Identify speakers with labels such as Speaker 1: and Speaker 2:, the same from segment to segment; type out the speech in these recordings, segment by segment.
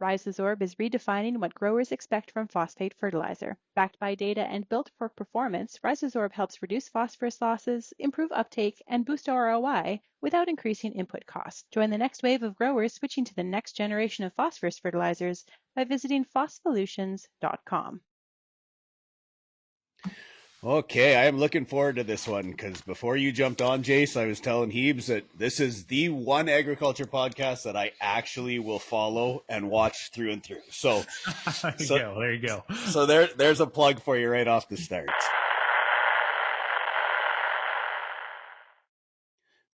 Speaker 1: Rhizosorb is redefining what growers expect from phosphate fertilizer. Backed by data and built for performance, Rhizosorb helps reduce phosphorus losses, improve uptake, and boost ROI without increasing input costs. Join the next wave of growers switching to the next generation of phosphorus fertilizers by visiting phospholutions.com.
Speaker 2: Okay, I am looking forward to this one because before you jumped on, Jace, I was telling Hebes that this is the one agriculture podcast that I actually will follow and watch through and through. So,
Speaker 3: there you go.
Speaker 2: So there's a plug for you right off the start.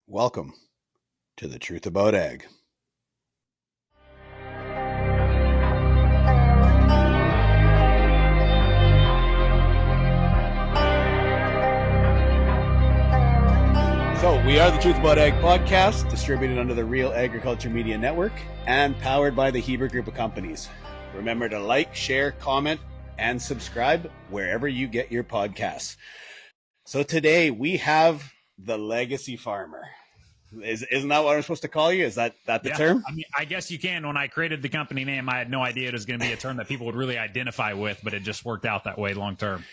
Speaker 2: Welcome to The Truth About Ag. So we are the Truth About Ag podcast, distributed under the Real Agriculture Media Network and powered by the Heber Group of Companies. Remember to like, share, comment, and subscribe wherever you get your podcasts. So today we have the legacy farmer. Isn't that what I'm supposed to call you? Is that the term?
Speaker 3: I mean, I guess you can. When I created the company name, I had no idea it was going to be a term that people would really identify with, but it just worked out that way long term.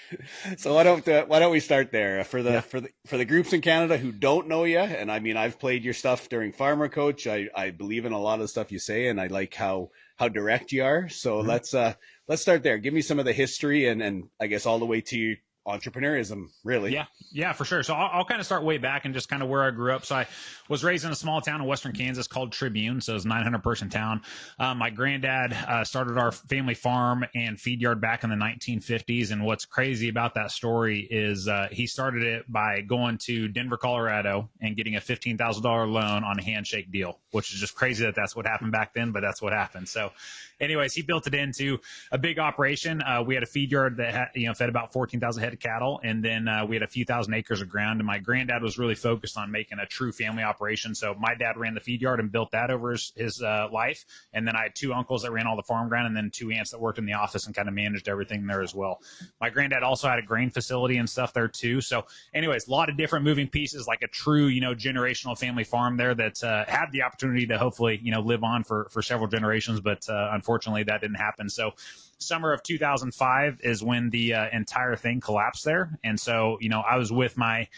Speaker 2: So why don't we start there for the groups in Canada who don't know you? And I mean, I've played your stuff during Farmer Coach. I believe in a lot of the stuff you say, and I like how direct you are. So let's start there. Give me some of the history and I guess all the way to entrepreneurism, really.
Speaker 3: Yeah, for sure. So I'll kind of start way back and just kind of where I grew up. So I was raised in a small town in western Kansas called Tribune. So it's a 900-person town. My granddad started our family farm and feed yard back in the 1950s. And what's crazy about that story is he started it by going to Denver, Colorado, and getting a $15,000 loan on a handshake deal, which is just crazy that that's what happened back then, but that's what happened. So anyways, he built it into a big operation. We had a feed yard that had, fed about 14,000 head of cattle, and then we had a few thousand acres of ground. And my granddad was really focused on making a true family operation. So my dad ran the feed yard and built that over his life. And then I had two uncles that ran all the farm ground, and then two aunts that worked in the office and kind of managed everything there as well. My granddad also had a grain facility and stuff there too. So anyways, a lot of different moving pieces, like a true, generational family farm there that had the opportunity to hopefully, live on for several generations. But unfortunately, that didn't happen. So summer of 2005 is when the entire thing collapsed there. And so, I was with my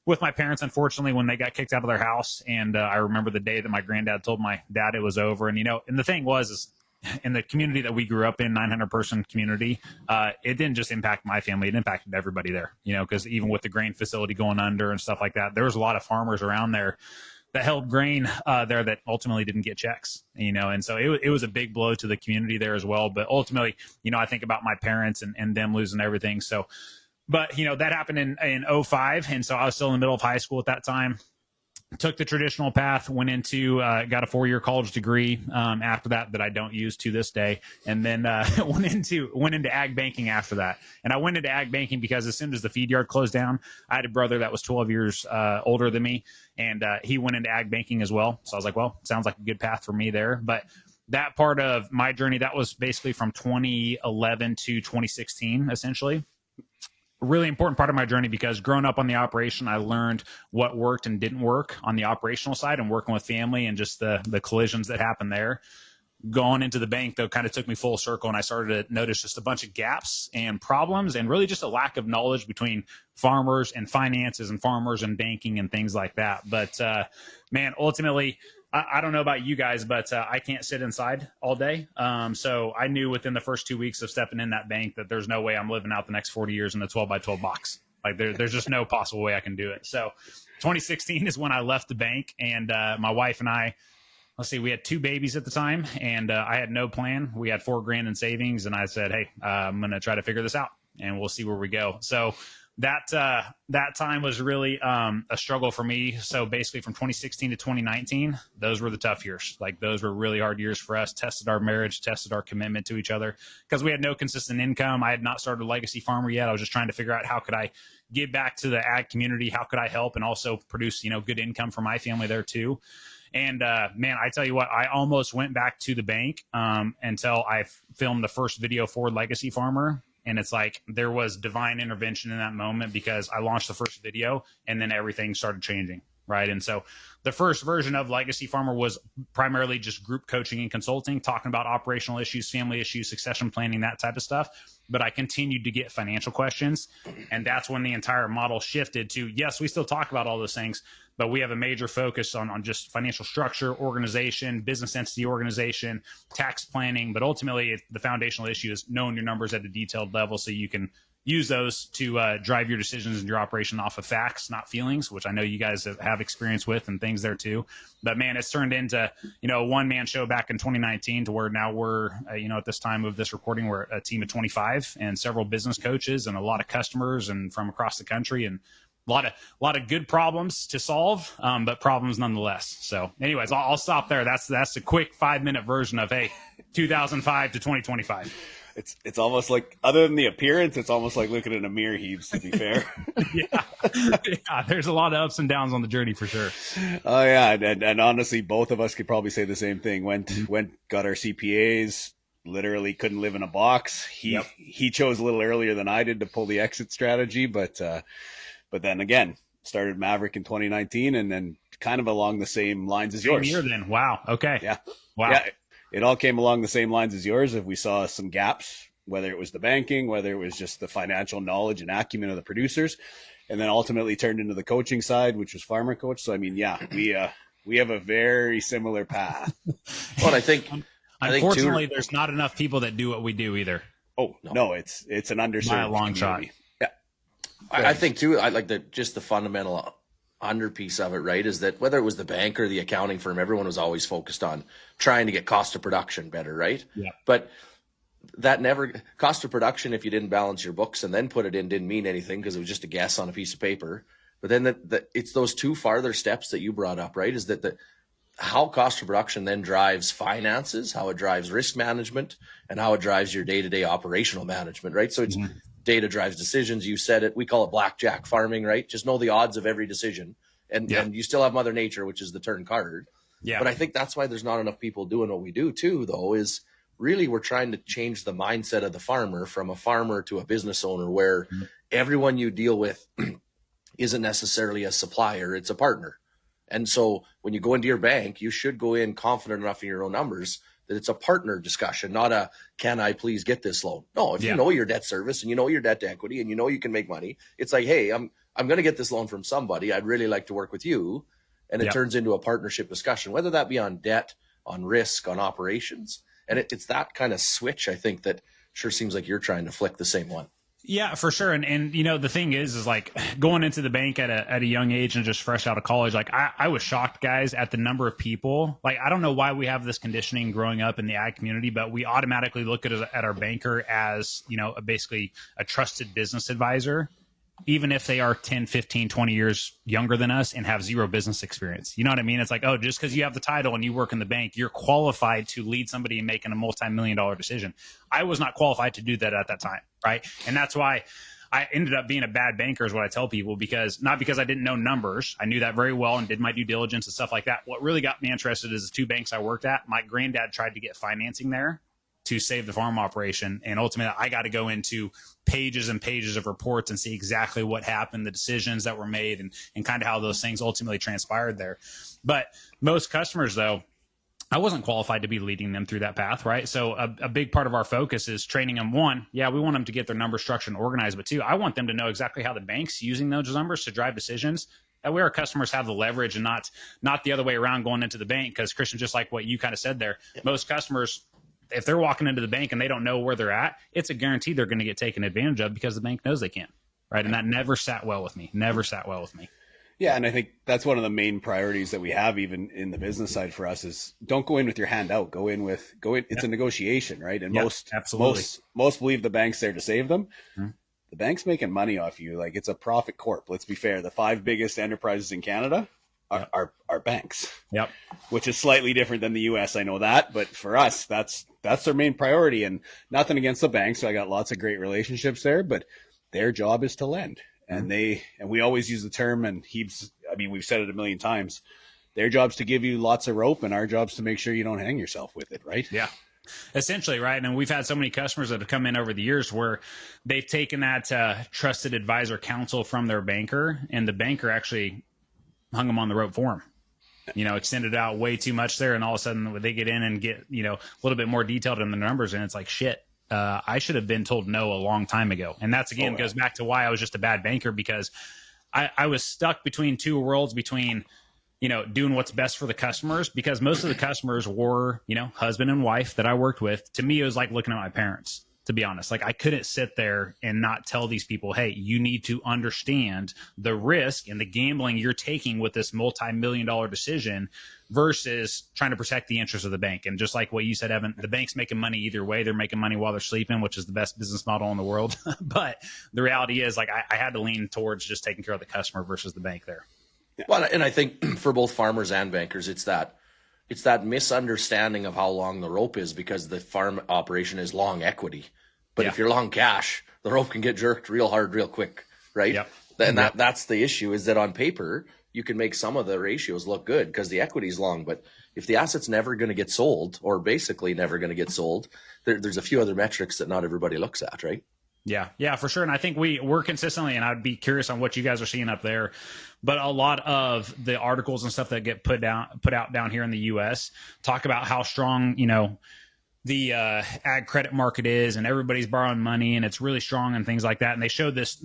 Speaker 3: parents, unfortunately, when they got kicked out of their house. And I remember the day that my granddad told my dad it was over. And, and the thing is in the community that we grew up in, 900-person community, it didn't just impact my family. It impacted everybody there, because even with the grain facility going under and stuff like that, there was a lot of farmers around there that held grain there that ultimately didn't get checks, and so it was a big blow to the community there as well. But ultimately, I think about my parents and them losing everything. So, but, that happened in 2005. And so I was still in the middle of high school at that time. Took the traditional path, went into, got a 4-year college degree after that I don't use to this day. And then went into ag banking after that. And I went into ag banking because as soon as the feed yard closed down, I had a brother that was 12 years older than me. And he went into ag banking as well. So I was like, well, sounds like a good path for me there. But that part of my journey, that was basically from 2011 to 2016, essentially. Really important part of my journey because growing up on the operation, I learned what worked and didn't work on the operational side and working with family and just the collisions that happened there. Going into the bank, though, kind of took me full circle, and I started to notice just a bunch of gaps and problems and really just a lack of knowledge between farmers and finances and farmers and banking and things like that. But, man, ultimately, I don't know about you guys, but I can't sit inside all day. So I knew within the first 2 weeks of stepping in that bank that there's no way I'm living out the next 40 years in a 12 by 12 box. Like there's just no possible way I can do it. So 2016 is when I left the bank, and my wife and I, we had 2 babies at the time, and I had no plan. We had $4,000 in savings, and I said, hey, I'm going to try to figure this out, and we'll see where we go. So that time was really a struggle for me. So basically from 2016 to 2019, those were the tough years. Like those were really hard years for us, tested our marriage, tested our commitment to each other because we had no consistent income. I had not started a legacy farmer yet. I was just trying to figure out how could I give back to the ag community? How could I help and also produce, good income for my family there too? And man, I tell you what, I almost went back to the bank until I filmed the first video for Legacy Farmer. And it's like there was divine intervention in that moment because I launched the first video and then everything started changing. right? And so the first version of Legacy Farmer was primarily just group coaching and consulting, talking about operational issues, family issues, succession planning, that type of stuff. But I continued to get financial questions. And that's when the entire model shifted to, yes, we still talk about all those things, but we have a major focus on just financial structure, organization, business entity organization, tax planning. But ultimately, the foundational issue is knowing your numbers at a detailed level so you can use those to drive your decisions and your operation off of facts, not feelings, which I know you guys have experience with and things there too. But man, it's turned into, a one-man show back in 2019 to where now we're, at this time of this recording, we're a team of 25 and several business coaches and a lot of customers and from across the country, and a lot of good problems to solve, but problems nonetheless. So anyways, I'll stop there. That's a quick 5-minute version of, hey, 2005 to 2025.
Speaker 2: It's almost like, other than the appearance, it's almost like looking in a mirror, Heaves, to be fair.
Speaker 3: Yeah, there's a lot of ups and downs on the journey for sure.
Speaker 2: Oh yeah, and honestly, both of us could probably say the same thing. Got our CPAs, literally couldn't live in a box. He chose a little earlier than I did to pull the exit strategy, but then again, started Maverick in 2019, and then kind of along the same lines as yours.
Speaker 3: Same year then. Wow. Okay.
Speaker 2: Yeah.
Speaker 3: Wow.
Speaker 2: Yeah. It all came along the same lines as yours. If we saw some gaps, whether it was the banking, whether it was just the financial knowledge and acumen of the producers, and then ultimately turned into the coaching side, which was Farmer Coach. So, I mean, yeah, we have a very similar path.
Speaker 4: Well, I think
Speaker 3: unfortunately, there's not enough people that do what we do either.
Speaker 2: Oh, no, it's an underserved
Speaker 3: by a long shot.
Speaker 2: Yeah.
Speaker 4: I think too, I like just the fundamental underpiece of it, right, is that whether it was the bank or the accounting firm, everyone was always focused on trying to get cost of production better, right?
Speaker 3: Yeah.
Speaker 4: But that cost of production, if you didn't balance your books and then put it in, didn't mean anything because it was just a guess on a piece of paper. But then it's those two farther steps that you brought up, right? Is that how cost of production then drives finances, how it drives risk management, and how it drives your day-to-day operational management, right? So it's data drives decisions. You said it. We call it blackjack farming, right? Just know the odds of every decision. And you still have Mother Nature, which is the turn card. Yeah. But I think that's why there's not enough people doing what we do too, though, is really we're trying to change the mindset of the farmer from a farmer to a business owner where everyone you deal with isn't necessarily a supplier, it's a partner. And so when you go into your bank, you should go in confident enough in your own numbers that it's a partner discussion, not a, can I please get this loan? No, if you know your debt service and you know your debt to equity and you know you can make money, it's like, hey, I'm going to get this loan from somebody. I'd really like to work with you. And it turns into a partnership discussion, whether that be on debt, on risk, on operations. And it's that kind of switch, I think, that sure seems like you're trying to flick the same one.
Speaker 3: Yeah, for sure. And the thing is like going into the bank at a young age and just fresh out of college, like I was shocked, guys, at the number of people. Like, I don't know why we have this conditioning growing up in the ag community, but we automatically look at our banker as, basically a trusted business advisor, even if they are 10, 15, 20 years younger than us and have zero business experience. You know what I mean? It's like, oh, just because you have the title and you work in the bank, you're qualified to lead somebody in making a multi-million-dollar decision. I was not qualified to do that at that time, right? And that's why I ended up being a bad banker is what I tell people, not because I didn't know numbers. I knew that very well and did my due diligence and stuff like that. What really got me interested is the two banks I worked at. My granddad tried to get financing there to save the farm operation. And ultimately, I got to go into pages and pages of reports and see exactly what happened, the decisions that were made, and kind of how those things ultimately transpired there. But most customers, though, I wasn't qualified to be leading them through that path, right? So a big part of our focus is training them. One, we want them to get their numbers structured and organized. But two, I want them to know exactly how the bank's using those numbers to drive decisions. That way our customers have the leverage and not the other way around going into the bank. Because, Kristjan, just like what you kind of said there, most customers, if they're walking into the bank and they don't know where they're at, it's a guarantee they're going to get taken advantage of because the bank knows they can't, right? And that never sat well with me. Yeah,
Speaker 2: and I think that's one of the main priorities that we have even in the business side for us is don't go in with your hand out. Go in. It's a negotiation, right? And most believe the bank's there to save them. Mm-hmm. The bank's making money off you. Like, it's a profit corp. Let's be fair. The 5 biggest enterprises in Canada are banks.
Speaker 3: Yep.
Speaker 2: Which is slightly different than the US. I know that, but for us, that's their main priority. And nothing against the banks. So I got lots of great relationships there, but their job is to lend. And we always use the term, and we've said it a million times. Their job's to give you lots of rope, and our job's to make sure you don't hang yourself with it, right?
Speaker 3: Yeah, essentially, right? And we've had so many customers that have come in over the years where they've taken that trusted advisor counsel from their banker, and the banker actually hung them on the rope for them. Extended out way too much there. And all of a sudden they get in and get, a little bit more detailed in the numbers. And it's like, shit, I should have been told no a long time ago. And that's, again, goes back to why I was just a bad banker, because I was stuck between two worlds, between, doing what's best for the customers, because most of the customers were, husband and wife that I worked with. To me, it was like looking at my parents, to be honest. Like, I couldn't sit there and not tell these people, hey, you need to understand the risk and the gambling you're taking with this multi-million-dollar decision versus trying to protect the interests of the bank. And just like what you said, Evan, the bank's making money either way. They're making money while they're sleeping, which is the best business model in the world. But the reality is, like, I had to lean towards just taking care of the customer versus the bank there.
Speaker 4: Well, and I think for both farmers and bankers, it's that misunderstanding of how long the rope is, because the farm operation is long equity. But if you're long cash, the rope can get jerked real hard, real quick, right?
Speaker 3: Yep.
Speaker 4: And that's the issue, is that on paper, you can make some of the ratios look good because the equity is long. But if the asset's never going to get sold, or basically never going to get sold, there's a few other metrics that not everybody looks at, right?
Speaker 3: Yeah, for sure. And I think we're consistently, and I'd be curious on what you guys are seeing up there, but a lot of the articles and stuff that get put out down here in the U.S. talk about how strong, the ag credit market is, and everybody's borrowing money, and it's really strong and things like that. And they show this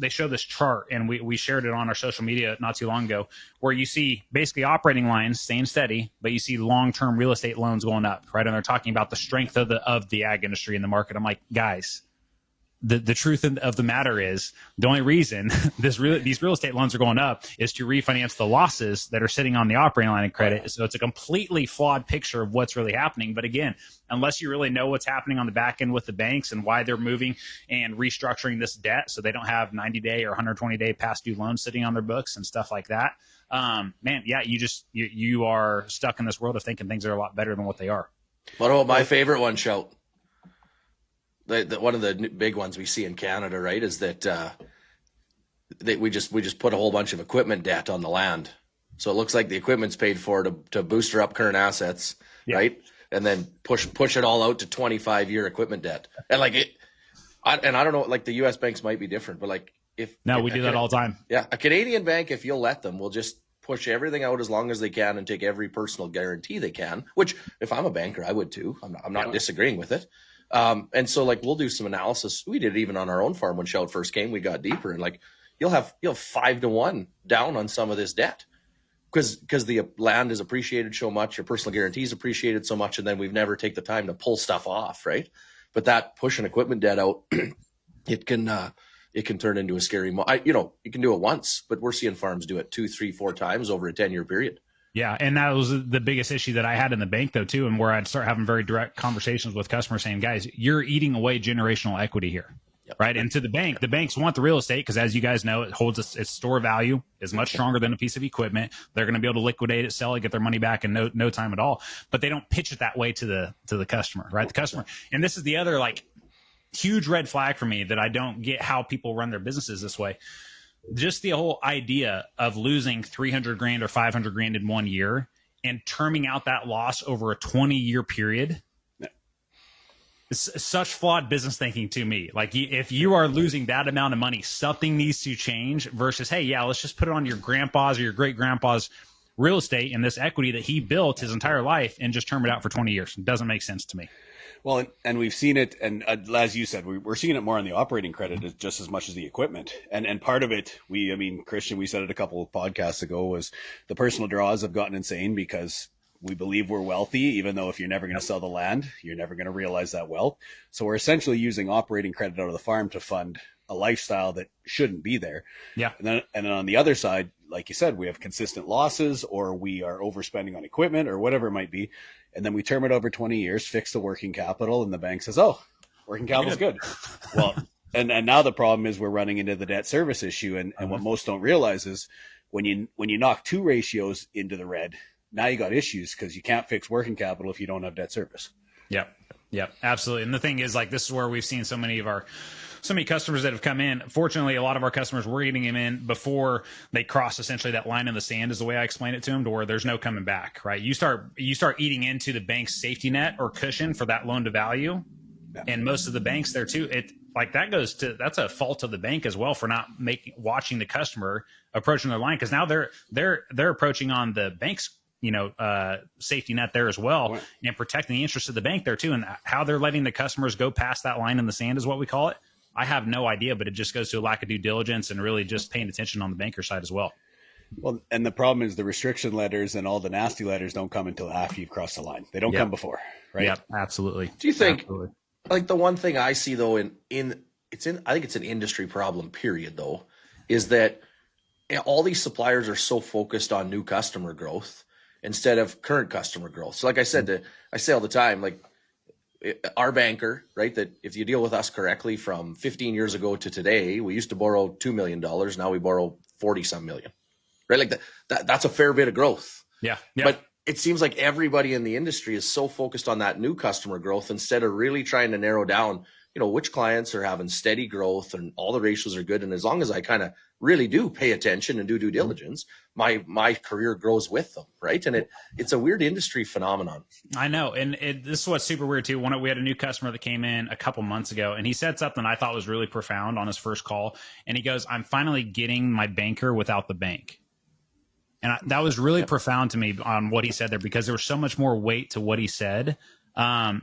Speaker 3: chart, and we shared it on our social media not too long ago, where you see basically operating lines staying steady, but you see long-term real estate loans going up, right? And they're talking about the strength of the ag industry in the market. I'm like, guys, the truth of the matter is, the only reason these real estate loans are going up is to refinance the losses that are sitting on the operating line of credit. So it's a completely flawed picture of what's really happening. But again, unless you really know what's happening on the back end with the banks and why they're moving and restructuring this debt so they don't have 90-day or 120-day past due loans sitting on their books and stuff like that, you are stuck in this world of thinking things are a lot better than what they are.
Speaker 4: What about my favorite one, Shout? One of the big ones we see in Canada, right, is that we just put a whole bunch of equipment debt on the land. So it looks like the equipment's paid for to booster up current assets, right? And then push it all out to 25-year equipment debt. And I don't know, like the U.S. banks might be different, but like we
Speaker 3: do that all the time.
Speaker 4: Yeah, a Canadian bank, if you'll let them, will just push everything out as long as they can and take every personal guarantee they can. Which, if I'm a banker, I would too. I'm not disagreeing with it. And so we'll do some analysis. We did it even on our own farm when Shout first came. We got deeper, and you'll have 5-to-1 down on some of this debt because the land is appreciated so much, your personal guarantees appreciated so much, and then we've never take the time to pull stuff off, right? But that pushing equipment debt out, it can turn into a scary. You can do it once, but we're seeing farms do it 2, 3, 4 times over a 10-year period.
Speaker 3: Yeah, and that was the biggest issue that I had in the bank, though, too, and where I'd start having very direct conversations with customers saying, guys, you're eating away generational equity here, right? And to the banks want the real estate because, as you guys know, it holds its store value is much stronger than a piece of equipment. They're going to be able to liquidate it, sell it, get their money back in no time at all. But they don't pitch it that way to the customer, right? The customer. And this is the other, huge red flag for me that I don't get how people run their businesses this way. Just the whole idea of losing $300,000 or $500,000 in 1 year and terming out that loss over a 20-year period. It's such flawed business thinking to me. If you are losing that amount of money, something needs to change versus, hey, let's just put it on your grandpa's or your great grandpa's real estate and this equity that he built his entire life and just term it out for 20 years. It doesn't make sense to me.
Speaker 2: Well, and we've seen it, and as you said, we're seeing it more on the operating credit just as much as the equipment. And part of it, Kristjan, we said it a couple of podcasts ago, was the personal draws have gotten insane because we believe we're wealthy, even though if you're never going to sell the land, you're never going to realize that wealth. So we're essentially using operating credit out of the farm to fund a lifestyle that shouldn't be there. Yeah. And then on the other side, like you said, we have consistent losses, or we are overspending on equipment or whatever it might be. And then we term it over 20 years, fix the working capital, and the bank says, oh, working capital's good. Well, and now the problem is we're running into the debt service issue. And what most don't realize is when you knock 2 ratios into the red, now you got issues because you can't fix working capital if you don't have debt service. Yep,
Speaker 3: absolutely. And the thing is, this is where we've seen so many customers that have come in. Fortunately, a lot of our customers, we're getting them in before they cross essentially that line in the sand, is the way I explain it to them, to where there's no coming back, right? You start eating into the bank's safety net or cushion for that loan to value. Yeah. And most of the banks there too, like that's a fault of the bank as well for not watching the customer approaching their line, because now they're approaching on the bank's safety net there as well, and protecting the interest of the bank there too. And how they're letting the customers go past that line in the sand is what we call it. I have no idea, but it just goes to a lack of due diligence and really just paying attention on the banker side as well.
Speaker 2: Well, and the problem is the restriction letters and all the nasty letters don't come until after you've crossed the line. They don't come before, right?
Speaker 3: Yep, absolutely.
Speaker 4: Do you think, like, the one thing I see though I think it's an industry problem, period, though, is that all these suppliers are so focused on new customer growth instead of current customer growth. So like I said, I say all the time, like, our banker, right, that if you deal with us correctly from 15 years ago to today, we used to borrow $2 million. Now we borrow 40 some million, right? Like that's a fair bit of growth.
Speaker 3: Yeah.
Speaker 4: But it seems like everybody in the industry is so focused on that new customer growth instead of really trying to narrow down, which clients are having steady growth and all the ratios are good. And as long as I kind of really do pay attention and do due diligence, my career grows with them, right? And it's a weird industry phenomenon.
Speaker 3: I know. And this is what's super weird too. We had a new customer that came in a couple months ago, and he said something I thought was really profound on his first call. And he goes, "I'm finally getting my banker without the bank." And that was really profound to me on what he said there, because there was so much more weight to what he said,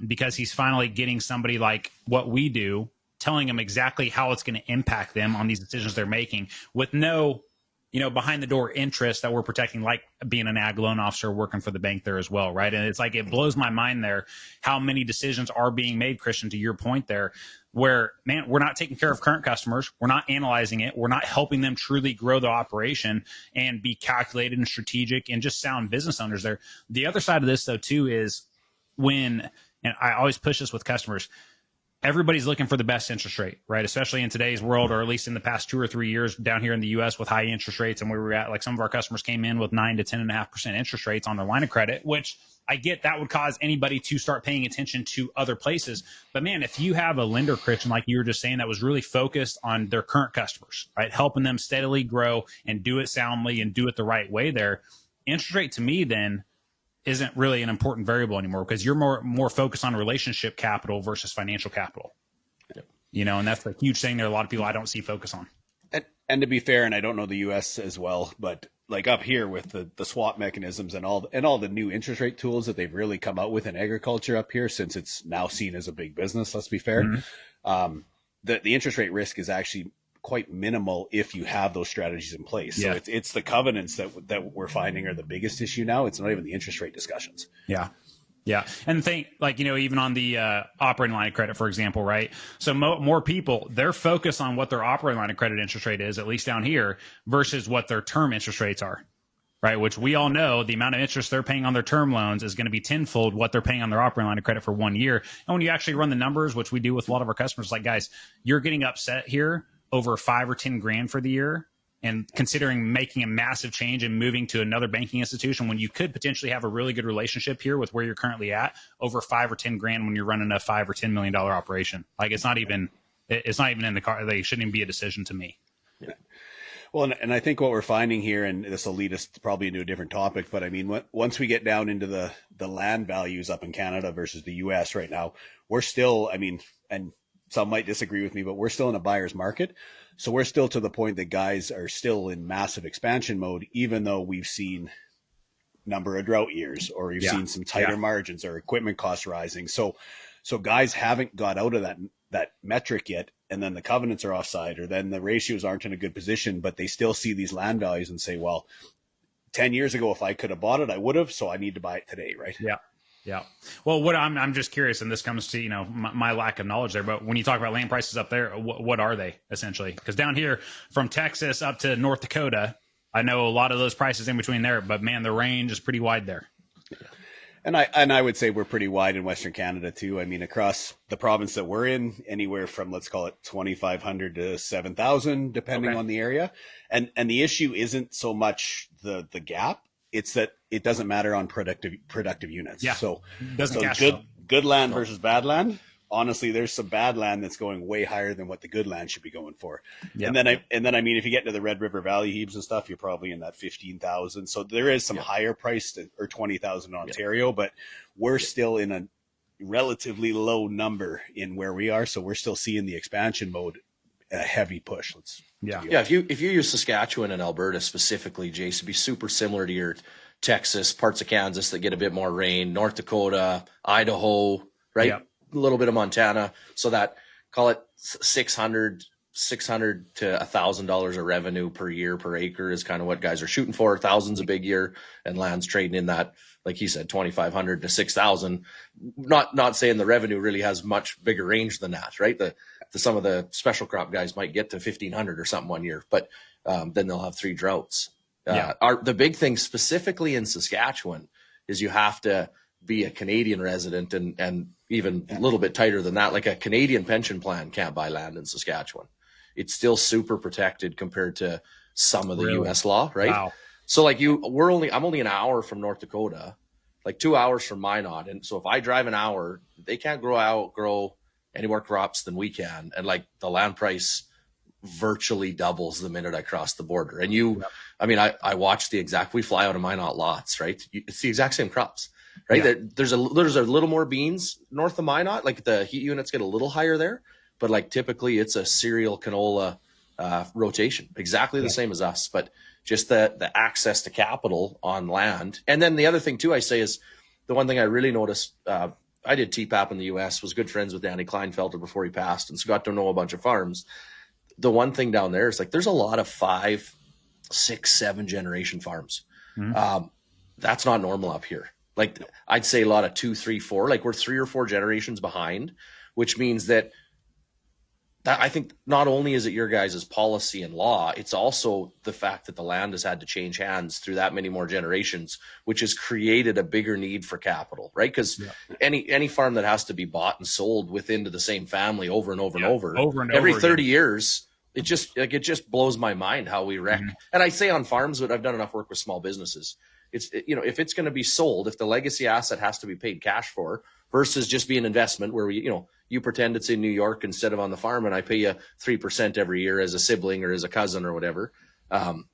Speaker 3: because he's finally getting somebody like what we do, telling them exactly how it's going to impact them on these decisions they're making, with no, behind the door interest that we're protecting, like being an ag loan officer working for the bank there as well, right? And it's like, it blows my mind there how many decisions are being made, Kristjan, to your point there, where, man, we're not taking care of current customers. We're not analyzing it. We're not helping them truly grow the operation and be calculated and strategic and just sound business owners there. The other side of this, though, too, is and I always push this with customers, everybody's looking for the best interest rate, right? Especially in today's world, or at least in the past 2 or 3 years down here in the U.S. with high interest rates. And where we're at, like, some of our customers came in with 9 to 10.5% interest rates on their line of credit, which I get that would cause anybody to start paying attention to other places. But man, if you have a lender, Kristjan, like you were just saying, that was really focused on their current customers, right? Helping them steadily grow and do it soundly and do it the right way there. Interest rate to me then isn't really an important variable anymore, because you're more focused on relationship capital versus financial capital. Yep. And that's the huge thing there. A lot of people I don't see focus on.
Speaker 2: And to be fair, and I don't know the US as well, but like up here with the swap mechanisms and all the new interest rate tools that they've really come out with in agriculture up here, since it's now seen as a big business, let's be fair. Mm-hmm. The interest rate risk is actually quite minimal if you have those strategies in place. So it's the covenants that we're finding are the biggest issue now. It's not even the interest rate discussions.
Speaker 3: Yeah. Yeah. And the thing, like, even on the operating line of credit, for example, right? So more people, they're focused on what their operating line of credit interest rate is, at least down here, versus what their term interest rates are, right? Which we all know the amount of interest they're paying on their term loans is going to be tenfold what they're paying on their operating line of credit for 1 year. And when you actually run the numbers, which we do with a lot of our customers, like, guys, you're getting upset here over 5 or 10 grand for the year, and considering making a massive change and moving to another banking institution when you could potentially have a really good relationship here with where you're currently at, over 5 or 10 grand when you're running a $5 or $10 million operation. Like, it's not even in the car. They shouldn't even be a decision to me.
Speaker 2: Yeah. Well, and I think what we're finding here, and this will lead us probably into a different topic, but I mean, once we get down into the land values up in Canada versus the US right now, we're still, I mean, and some might disagree with me, but we're still in a buyer's market. So we're still to the point that guys are still in massive expansion mode, even though we've seen number of drought years, or we've seen some tighter margins or equipment costs rising. So guys haven't got out of that metric yet. And then the covenants are offside, or then the ratios aren't in a good position, but they still see these land values and say, well, 10 years ago, if I could have bought it, I would have. So I need to buy it today. Right.
Speaker 3: Yeah. Yeah. Well, what I'm just curious, and this comes to, my lack of knowledge there, but when you talk about land prices up there, what are they essentially? Because down here from Texas up to North Dakota, I know a lot of those prices in between there, but man, the range is pretty wide there.
Speaker 2: And I would say we're pretty wide in Western Canada too. I mean, across the province that we're in, anywhere from, let's call it 2,500 to 7,000, depending on the area. And the issue isn't so much the gap. It's that it doesn't matter on productive units.
Speaker 3: Yeah.
Speaker 2: So
Speaker 3: doesn't
Speaker 2: good land versus bad land. Honestly, there's some bad land that's going way higher than what the good land should be going for. Yep. And then I mean, if you get into the Red River Valley heaps and stuff, you're probably in that 15,000. So there is some higher priced, or 20,000 in Ontario, but we're still in relatively low number in where we are. So we're still seeing the expansion mode, a heavy push.
Speaker 4: Yeah. If you use Saskatchewan and Alberta specifically, Jace, it'd be super similar to your Texas, parts of Kansas that get a bit more rain, North Dakota, Idaho, right?
Speaker 3: Yep.
Speaker 4: A little bit of Montana. So that, call it 600 to $1,000 of revenue per year per acre is kind of what guys are shooting for. Thousands a big year, and land's trading in that, like he said, 2,500 to 6,000. Not saying the revenue really has much bigger range than that, right? Some of the special crop guys might get to 1,500 or something one year, but then they'll have 3 droughts. The big thing specifically in Saskatchewan is you have to be a Canadian resident, and even a little bit tighter than that. Like a Canadian pension plan can't buy land in Saskatchewan. It's still super protected compared to some of the U.S. law, right?
Speaker 3: Wow.
Speaker 4: So like I'm only an hour from North Dakota, like 2 hours from Minot, and so if I drive an hour, they can't grow any more crops than we can, and like the land price virtually doubles the minute I cross the border. And I mean, I watch we fly out of Minot lots, right? It's the exact same crops, right? Yeah. There's a little more beans north of Minot, like the heat units get a little higher there, but like typically it's a cereal canola rotation, exactly the same as us, but just the access to capital on land. And then the other thing too, I say, is the one thing I really noticed, I did TPAP in the US, was good friends with Danny Kleinfelter before he passed, and so got to know a bunch of farms. The one thing down there is like there's a lot of 5, 6, 7 generation farms. Mm-hmm. That's not normal up here. Like I'd say a lot of 2, 3, 4, like we're 3 or 4 generations behind, which means that I think not only is it your guys' policy and law, it's also the fact that the land has had to change hands through that many more generations, which has created a bigger need for capital, right? Because any farm that has to be bought and sold within to the same family over and over and over every 30 years, it just blows my mind how we wreck. Mm-hmm. And I say on farms, but I've done enough work with small businesses. If it's going to be sold, if the legacy asset has to be paid cash for versus just be an investment where you pretend it's in New York instead of on the farm, and I pay you 3% every year as a sibling or as a cousin or whatever.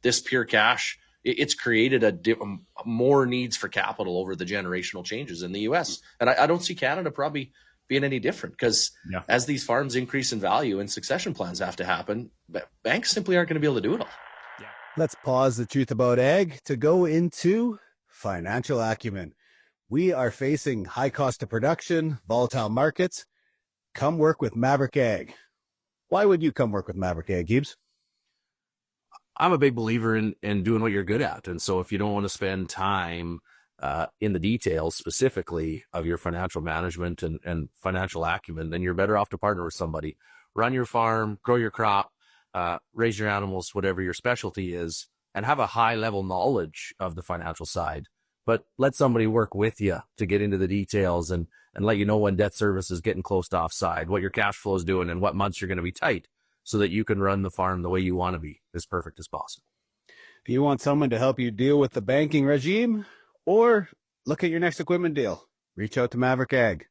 Speaker 4: This pure cash, it's created more needs for capital over the generational changes in the U.S. And I don't see Canada probably being any different, because as these farms increase in value and succession plans have to happen, banks simply aren't going to be able to do it all.
Speaker 2: Yeah. Let's pause the truth about ag to go into financial acumen. We are facing high cost of production, volatile markets. Come work with Maverick Ag. Why would you come work with Maverick Ag, Gibbs?
Speaker 5: I'm a big believer in doing what you're good at. And so if you don't want to spend time in the details specifically of your financial management and financial acumen, then you're better off to partner with somebody. Run your farm, grow your crop, raise your animals, whatever your specialty is, and have a high level knowledge of the financial side. But let somebody work with you to get into the details and let you know when debt service is getting close to offside, what your cash flow is doing, and what months you're going to be tight, so that you can run the farm the way you want to be, as perfect as possible.
Speaker 2: Do you want someone to help you deal with the banking regime, or look at your next equipment deal? Reach out to Maverick Ag.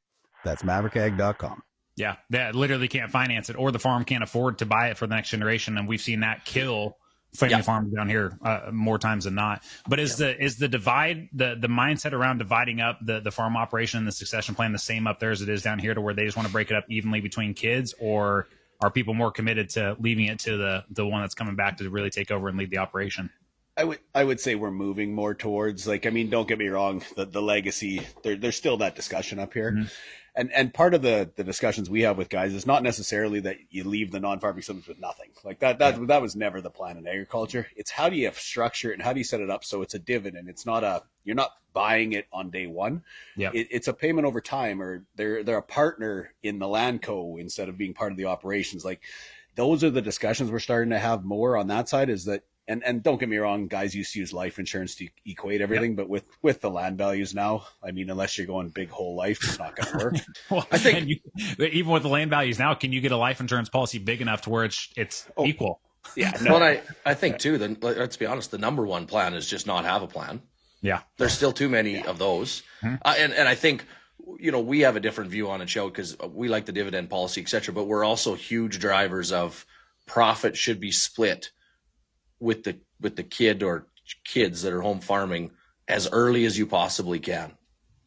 Speaker 2: That's maverickag.com.
Speaker 3: Yeah, that literally can't finance it, or the farm can't afford to buy it for the next generation, and we've seen that kill family farms down here more times than not. But is the divide, the mindset around dividing up the farm operation and the succession plan the same up there as it is down here, to where they just want to break it up evenly between kids, or are people more committed to leaving it to the one that's coming back to really take over and lead the operation?
Speaker 2: I would say we're moving more towards, like, I mean, don't get me wrong, the legacy, there's still that discussion up here. Mm-hmm. And part of the discussions we have with guys is not necessarily that you leave the non-farming systems with nothing. Like that was never the plan in agriculture. It's how do you structure it and how do you set it up so it's a dividend. It's not you're not buying it on day one. Yeah, it's a payment over time, or they're a partner in the land co instead of being part of the operations. Like those are the discussions we're starting to have more on that side. Is that and don't get me wrong, guys used to use life insurance to equate everything, but with the land values now, I mean, unless you're going big whole life, it's not going to work.
Speaker 3: Well, I think even with the land values now, can you get a life insurance policy big enough to where it's equal?
Speaker 4: Yeah. No. Well, I think too, then let's be honest, the number one plan is just not have a plan.
Speaker 3: Yeah.
Speaker 4: There's still too many of those. Mm-hmm. And I think, we have a different view on it, show, because we like the dividend policy, et cetera, but we're also huge drivers of profit should be split with the kid or kids that are home farming as early as you possibly can.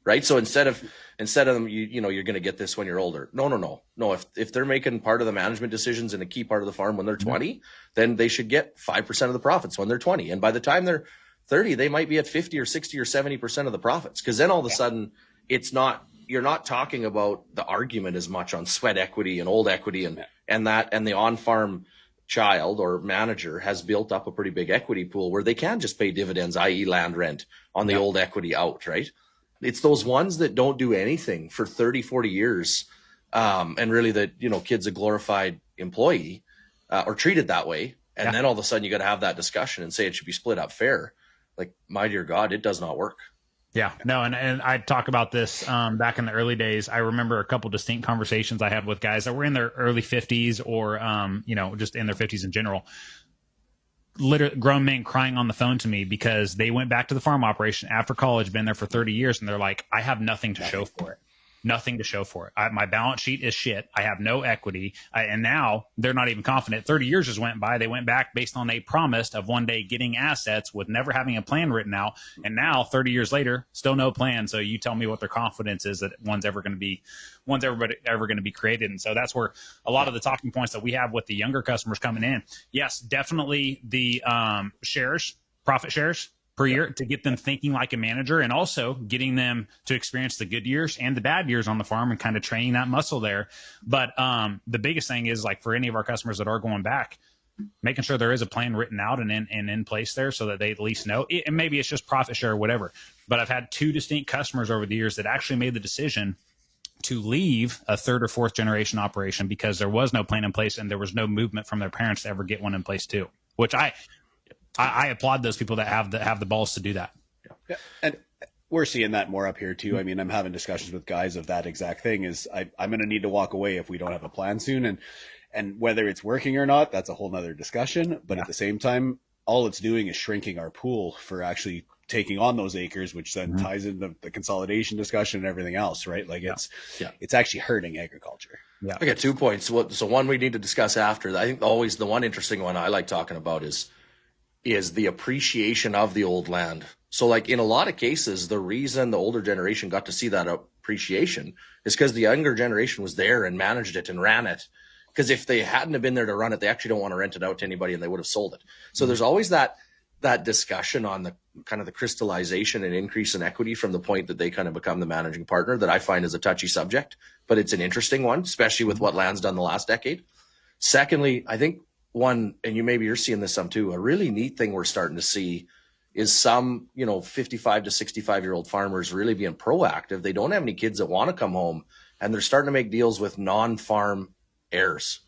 Speaker 4: right? So instead of them, you know, you're going to get this when you're older. No. If they're making part of the management decisions and a key part of the farm when they're 20, then they should get 5% of the profits when they're 20. And by the time they're 30, they might be at 50 or 60 or 70% of the profits. Because then all of a sudden, you're not talking about the argument as much on sweat equity and old equity and the on-farm child or manager has built up a pretty big equity pool where they can just pay dividends, i.e. land rent on the old equity out, right? It's those ones that don't do anything for 30, 40 years. And really that, you know, kid's a glorified employee or treated that way. And then all of a sudden you got to have that discussion and say it should be split up fair. Like, my dear God, it does not work.
Speaker 3: Yeah, no, and I talk about this back in the early days. I remember a couple distinct conversations I had with guys that were in their early 50s or, you know, just in their 50s in general. Literally grown men crying on the phone to me because they went back to the farm operation after college, been there for 30 years, and they're like, I have nothing to show for it. Nothing to show for it. My balance sheet is shit. I have no equity. And now they're not even confident. 30 years just went by. They went back based on they promised of one day getting assets with never having a plan written out. And now 30 years later, still no plan. So you tell me what their confidence is that one's ever going to be created. And so that's where a lot of the talking points that we have with the younger customers coming in. Yes, definitely the profit shares per year to get them thinking like a manager, and also getting them to experience the good years and the bad years on the farm and kind of training that muscle there. But the biggest thing is, like, for any of our customers that are going back, making sure there is a plan written out and in place there so that they at least know it, and maybe it's just profit share or whatever. But I've had two distinct customers over the years that actually made the decision to leave a third or fourth generation operation because there was no plan in place and there was no movement from their parents to ever get one in place too, which I applaud those people that have the balls to do that.
Speaker 2: Yeah. And we're seeing that more up here too. I mean, I'm having discussions with guys of that exact thing is I'm going to need to walk away if we don't have a plan soon. And whether it's working or not, that's a whole nother discussion. But at the same time, all it's doing is shrinking our pool for actually taking on those acres, which then ties into the consolidation discussion and everything else, right? Like it's actually hurting agriculture.
Speaker 4: Yeah. I got 2 points. So one we need to discuss after. I think always the one interesting one I like talking about is the appreciation of the old land. So, like, in a lot of cases, the reason the older generation got to see that appreciation is because the younger generation was there and managed it and ran it. Because if they hadn't have been there to run it, they actually don't want to rent it out to anybody and they would have sold it. So there's always that discussion on the kind of the crystallization and increase in equity from the point that they kind of become the managing partner that I find is a touchy subject, but it's an interesting one, especially with what land's done the last decade. Secondly, I think one, and you're seeing this some too, a really neat thing we're starting to see is some, 55 to 65-year-old farmers really being proactive. They don't have any kids that want to come home, and they're starting to make deals with non-farm heirs.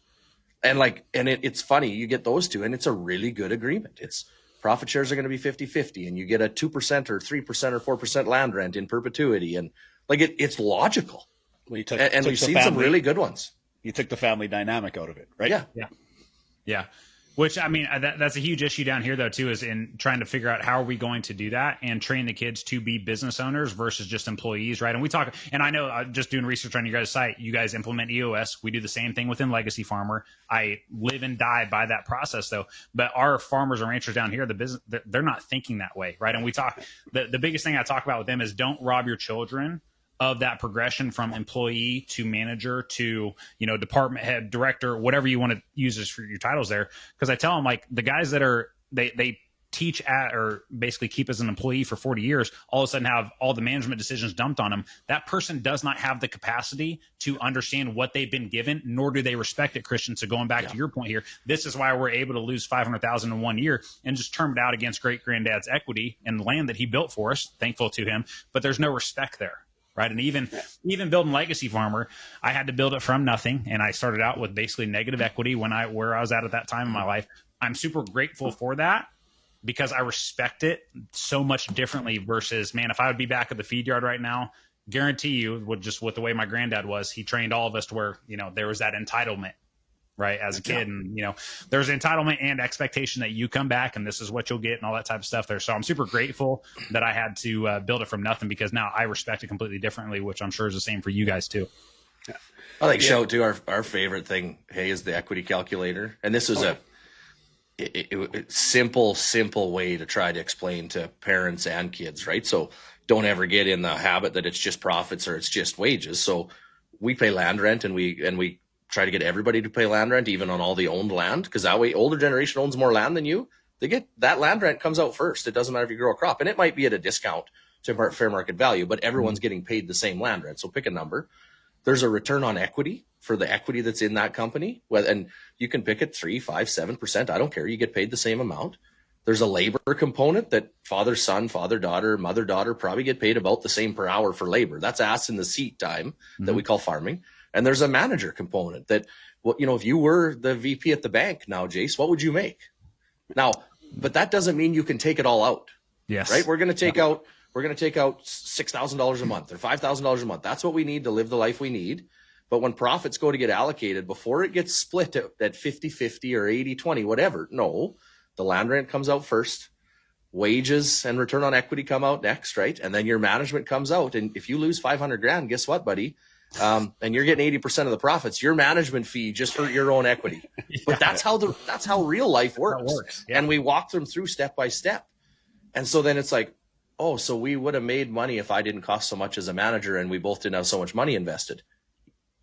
Speaker 4: And it's funny, you get those two, and it's a really good agreement. It's profit shares are going to be 50-50, and you get a 2% or 3% or 4% land rent in perpetuity. And it's logical.
Speaker 2: Well,
Speaker 4: we've seen some really good ones.
Speaker 2: You took the family dynamic out of it, right?
Speaker 3: Yeah. Which, I mean, that's a huge issue down here, though, too, is in trying to figure out how are we going to do that and train the kids to be business owners versus just employees, right? And we talk, and I know just doing research on your guys' site, you guys implement EOS. We do the same thing within Legacy Farmer. I live and die by that process, though. But our farmers and ranchers down here, the business, they're not thinking that way, right? And we talk, the biggest thing I talk about with them is don't rob your children of that progression from employee to manager to, department head, director, whatever you want to use as for your titles there. Because I tell them, like, the guys that are, they teach at or basically keep as an employee for 40 years, all of a sudden have all the management decisions dumped on them. That person does not have the capacity to understand what they've been given, nor do they respect it, Kristjan. So going back to your point here, this is why we're able to lose $500,000 in 1 year and just term it out against great granddad's equity and the land that he built for us. Thankful to him, but there's no respect there. Right. And even building Legacy Farmer, I had to build it from nothing. And I started out with basically negative equity where I was at that time in my life. I'm super grateful for that because I respect it so much differently versus, man, if I would be back at the feed yard right now, guarantee you with the way my granddad was, he trained all of us to where, there was that entitlement. Right. As a kid. And, there's entitlement and expectation that you come back and this is what you'll get and all that type of stuff there. So I'm super grateful that I had to build it from nothing because now I respect it completely differently, which I'm sure is the same for you guys too.
Speaker 4: Yeah. I think show too, our favorite thing, is the equity calculator. And this was a simple way to try to explain to parents and kids, right? So don't ever get in the habit that it's just profits or it's just wages. So we pay land rent, and we try to get everybody to pay land rent, even on all the owned land, because that way older generation owns more land than you. They get that land rent comes out first. It doesn't matter if you grow a crop, and it might be at a discount to fair market value, but everyone's getting paid the same land rent. So pick a number. There's a return on equity for the equity that's in that company. And you can pick it 3, 5, 7%. I don't care. You get paid the same amount. There's a labor component that father, son, father, daughter, mother, daughter probably get paid about the same per hour for labor. That's ass in the seat time that we call farming. And there's a manager component that, well, if you were the VP at the bank now, Jace, what would you make? Now, but that doesn't mean you can take it all out.
Speaker 3: Yes.
Speaker 4: Right? We're going to take out $6,000 a month or $5,000 a month. That's what we need to live the life we need. But when profits go to get allocated, before it gets split at 50-50 or 80-20, whatever, no, the land rent comes out first. Wages and return on equity come out next, right? And then your management comes out. And if you lose $500,000, guess what, buddy? And you're getting 80% of the profits, your management fee just hurt your own equity. But that's how real life works. Yeah. And we walk them through step by step. And so then it's like, oh, so we would have made money if I didn't cost so much as a manager and we both didn't have so much money invested.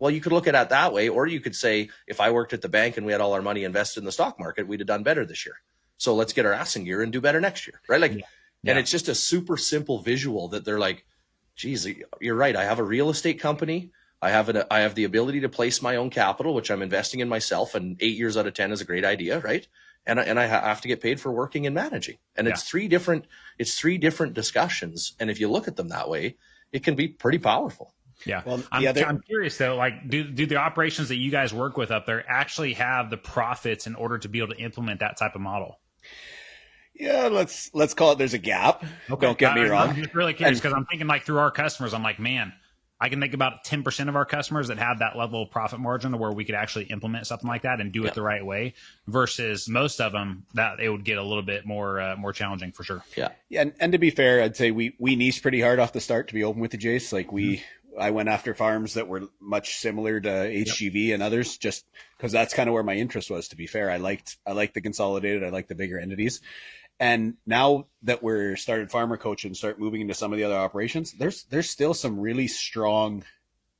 Speaker 4: Well, you could look at it that way, or you could say, if I worked at the bank and we had all our money invested in the stock market, we'd have done better this year. So let's get our ass in gear and do better next year, right? And it's just a super simple visual that they're like, geez, you're right. I have a real estate company. I have the ability to place my own capital, which I'm investing in myself, and 8 years out of 10 is a great idea, right? And I have to get paid for working and managing. And it's three different discussions. And if you look at them that way, it can be pretty powerful.
Speaker 3: Yeah. Well, I'm curious though, like do the operations that you guys work with up there actually have the profits in order to be able to implement that type of model?
Speaker 2: Yeah, let's call it there's a gap. Okay. Don't get me wrong.
Speaker 3: I'm just really curious because I'm thinking like through our customers, I'm like, man, I can think about 10% of our customers that have that level of profit margin to where we could actually implement something like that and do it the right way, versus most of them that it would get a little bit more challenging for sure.
Speaker 2: Yeah. And to be fair, I'd say we niched pretty hard off the start, to be open with the Jace. Like I went after farms that were much similar to HGV and others, just because that's kind of where my interest was, to be fair. I liked the consolidated, I liked the bigger entities. And now that we're started farmer coaching, start moving into some of the other operations, there's still some really strong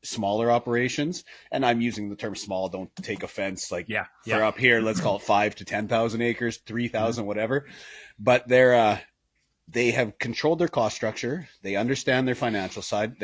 Speaker 2: smaller operations. And I'm using the term small, don't take offense. Like for up here, let's call it 5 to 10,000 acres, 3,000, whatever. But they have controlled their cost structure. They understand their financial side.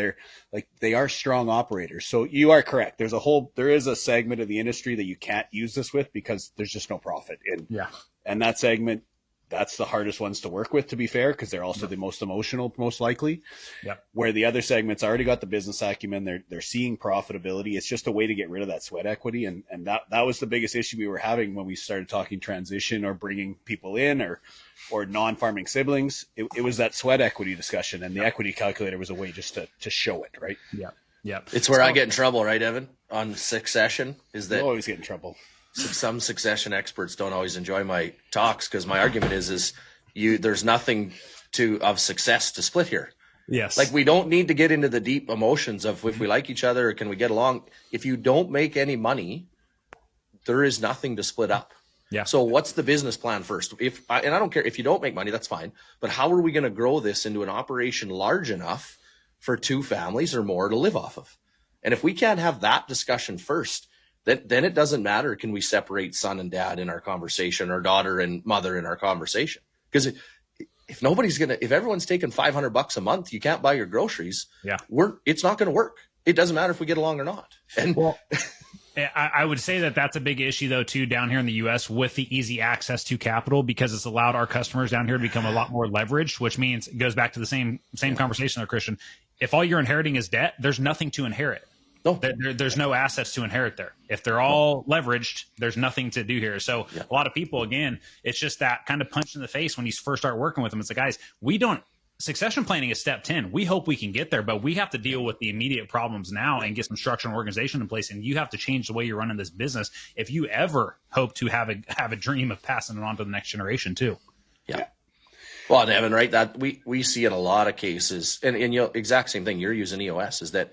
Speaker 2: They are strong operators. So you are correct. There is a segment of the industry that you can't use this with because there's just no profit in. Yeah. And that segment, that's the hardest ones to work with, to be fair, because they're also the most emotional, most likely. Yep. Where the other segments already got the business acumen, they're seeing profitability. It's just a way to get rid of that sweat equity, and that was the biggest issue we were having when we started talking transition or bringing people in or non-farming siblings. It was that sweat equity discussion, and the equity calculator was a way just to show it, right? Yeah, yeah.
Speaker 4: It's where I get in trouble, right, Evan? On succession, is that
Speaker 2: you always get in trouble.
Speaker 4: Some succession experts don't always enjoy my talks because my argument is there's nothing of success to split here.
Speaker 3: Yes.
Speaker 4: Like we don't need to get into the deep emotions of if we like each other or can we get along. If you don't make any money, there is nothing to split up. Yeah. So what's the business plan first? And I don't care if you don't make money, that's fine. But how are we going to grow this into an operation large enough for 2 families or more to live off of? And if we can't have that discussion first, then it doesn't matter. Can we separate son and dad in our conversation or daughter and mother in our conversation? Because if everyone's taking $500 a month, you can't buy your groceries. Yeah. It's not going to work. It doesn't matter if we get along or not. And
Speaker 3: I would say that that's a big issue though, too, down here in the U.S. with the easy access to capital, because it's allowed our customers down here to become a lot more leveraged, which means it goes back to the same conversation there, Kristjan. If all you're inheriting is debt, there's nothing to inherit. No. There's no assets to inherit there. If they're all leveraged, there's nothing to do here. So a lot of people, again, it's just that kind of punch in the face when you first start working with them. It's like, guys, succession planning is step 10. We hope we can get there, but we have to deal with the immediate problems now and get some structure and organization in place. And you have to change the way you're running this business if you ever hope to have a dream of passing it on to the next generation too.
Speaker 4: Yeah. Well, and Evan, right, that we see in a lot of cases, and exact same thing you're using EOS, is that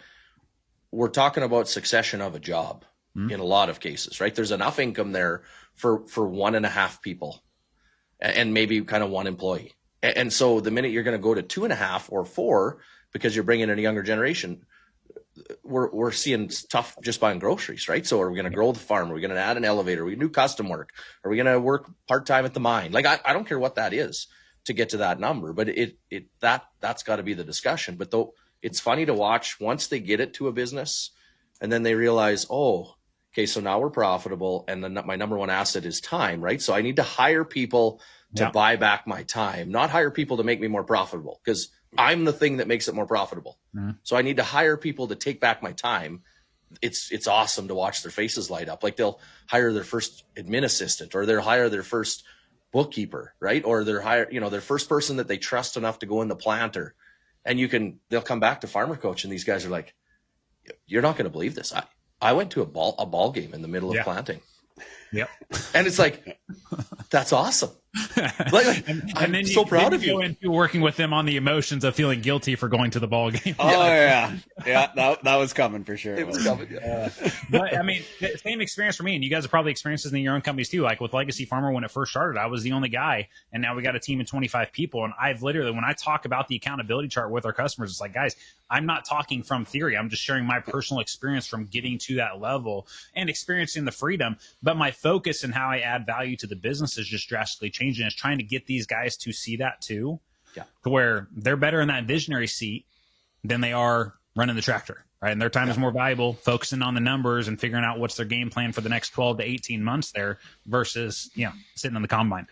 Speaker 4: we're talking about succession of a job in a lot of cases, right? There's enough income there for 1.5 people and maybe kind of 1 employee. And so the minute you're going to go to 2.5 or 4, because you're bringing in a younger generation, we're seeing stuff just buying groceries, right? So are we going to grow the farm? Are we going to add an elevator? Are we going to do custom work? Are we going to work part-time at the mine? Like, I don't care what that is to get to that number, but that's got to be the discussion. But though it's funny to watch once they get it to a business and then they realize, oh, okay, so now we're profitable. And then my number one asset is time, right? So I need to hire people to buy back my time, not hire people to make me more profitable, because I'm the thing that makes it more profitable. So I need to hire people to take back my time. It's awesome to watch their faces light up. Like they'll hire their first admin assistant, or they'll hire their first bookkeeper, right? Or they're hire, their first person that they trust enough to go in the planter. And they'll come back to Farmer Coach, and these guys are like, you're not going to believe this. I went to a ball game in the middle of planting.
Speaker 3: Yep.
Speaker 4: And it's like, that's awesome. I'm
Speaker 3: then
Speaker 4: so proud of you.
Speaker 3: Go into working with them on the emotions of feeling guilty for going to the ball game.
Speaker 2: Oh yeah. That was coming for sure.
Speaker 4: It was coming. Yeah.
Speaker 3: But I mean, same experience for me, and you guys have probably experienced this in your own companies too. Like with Legacy Farmer, when it first started, I was the only guy, and now we got a team of 25 people. And I've literally, when I talk about the accountability chart with our customers, it's like, guys, I'm not talking from theory. I'm just sharing my personal experience from getting to that level and experiencing the freedom. But my focus and how I add value to the business is just drastically changing. It's trying to get these guys to see that too, to where they're better in that visionary seat than they are running the tractor, right? And their time is more valuable focusing on the numbers and figuring out what's their game plan for the next 12 to 18 months there versus, sitting on the combine.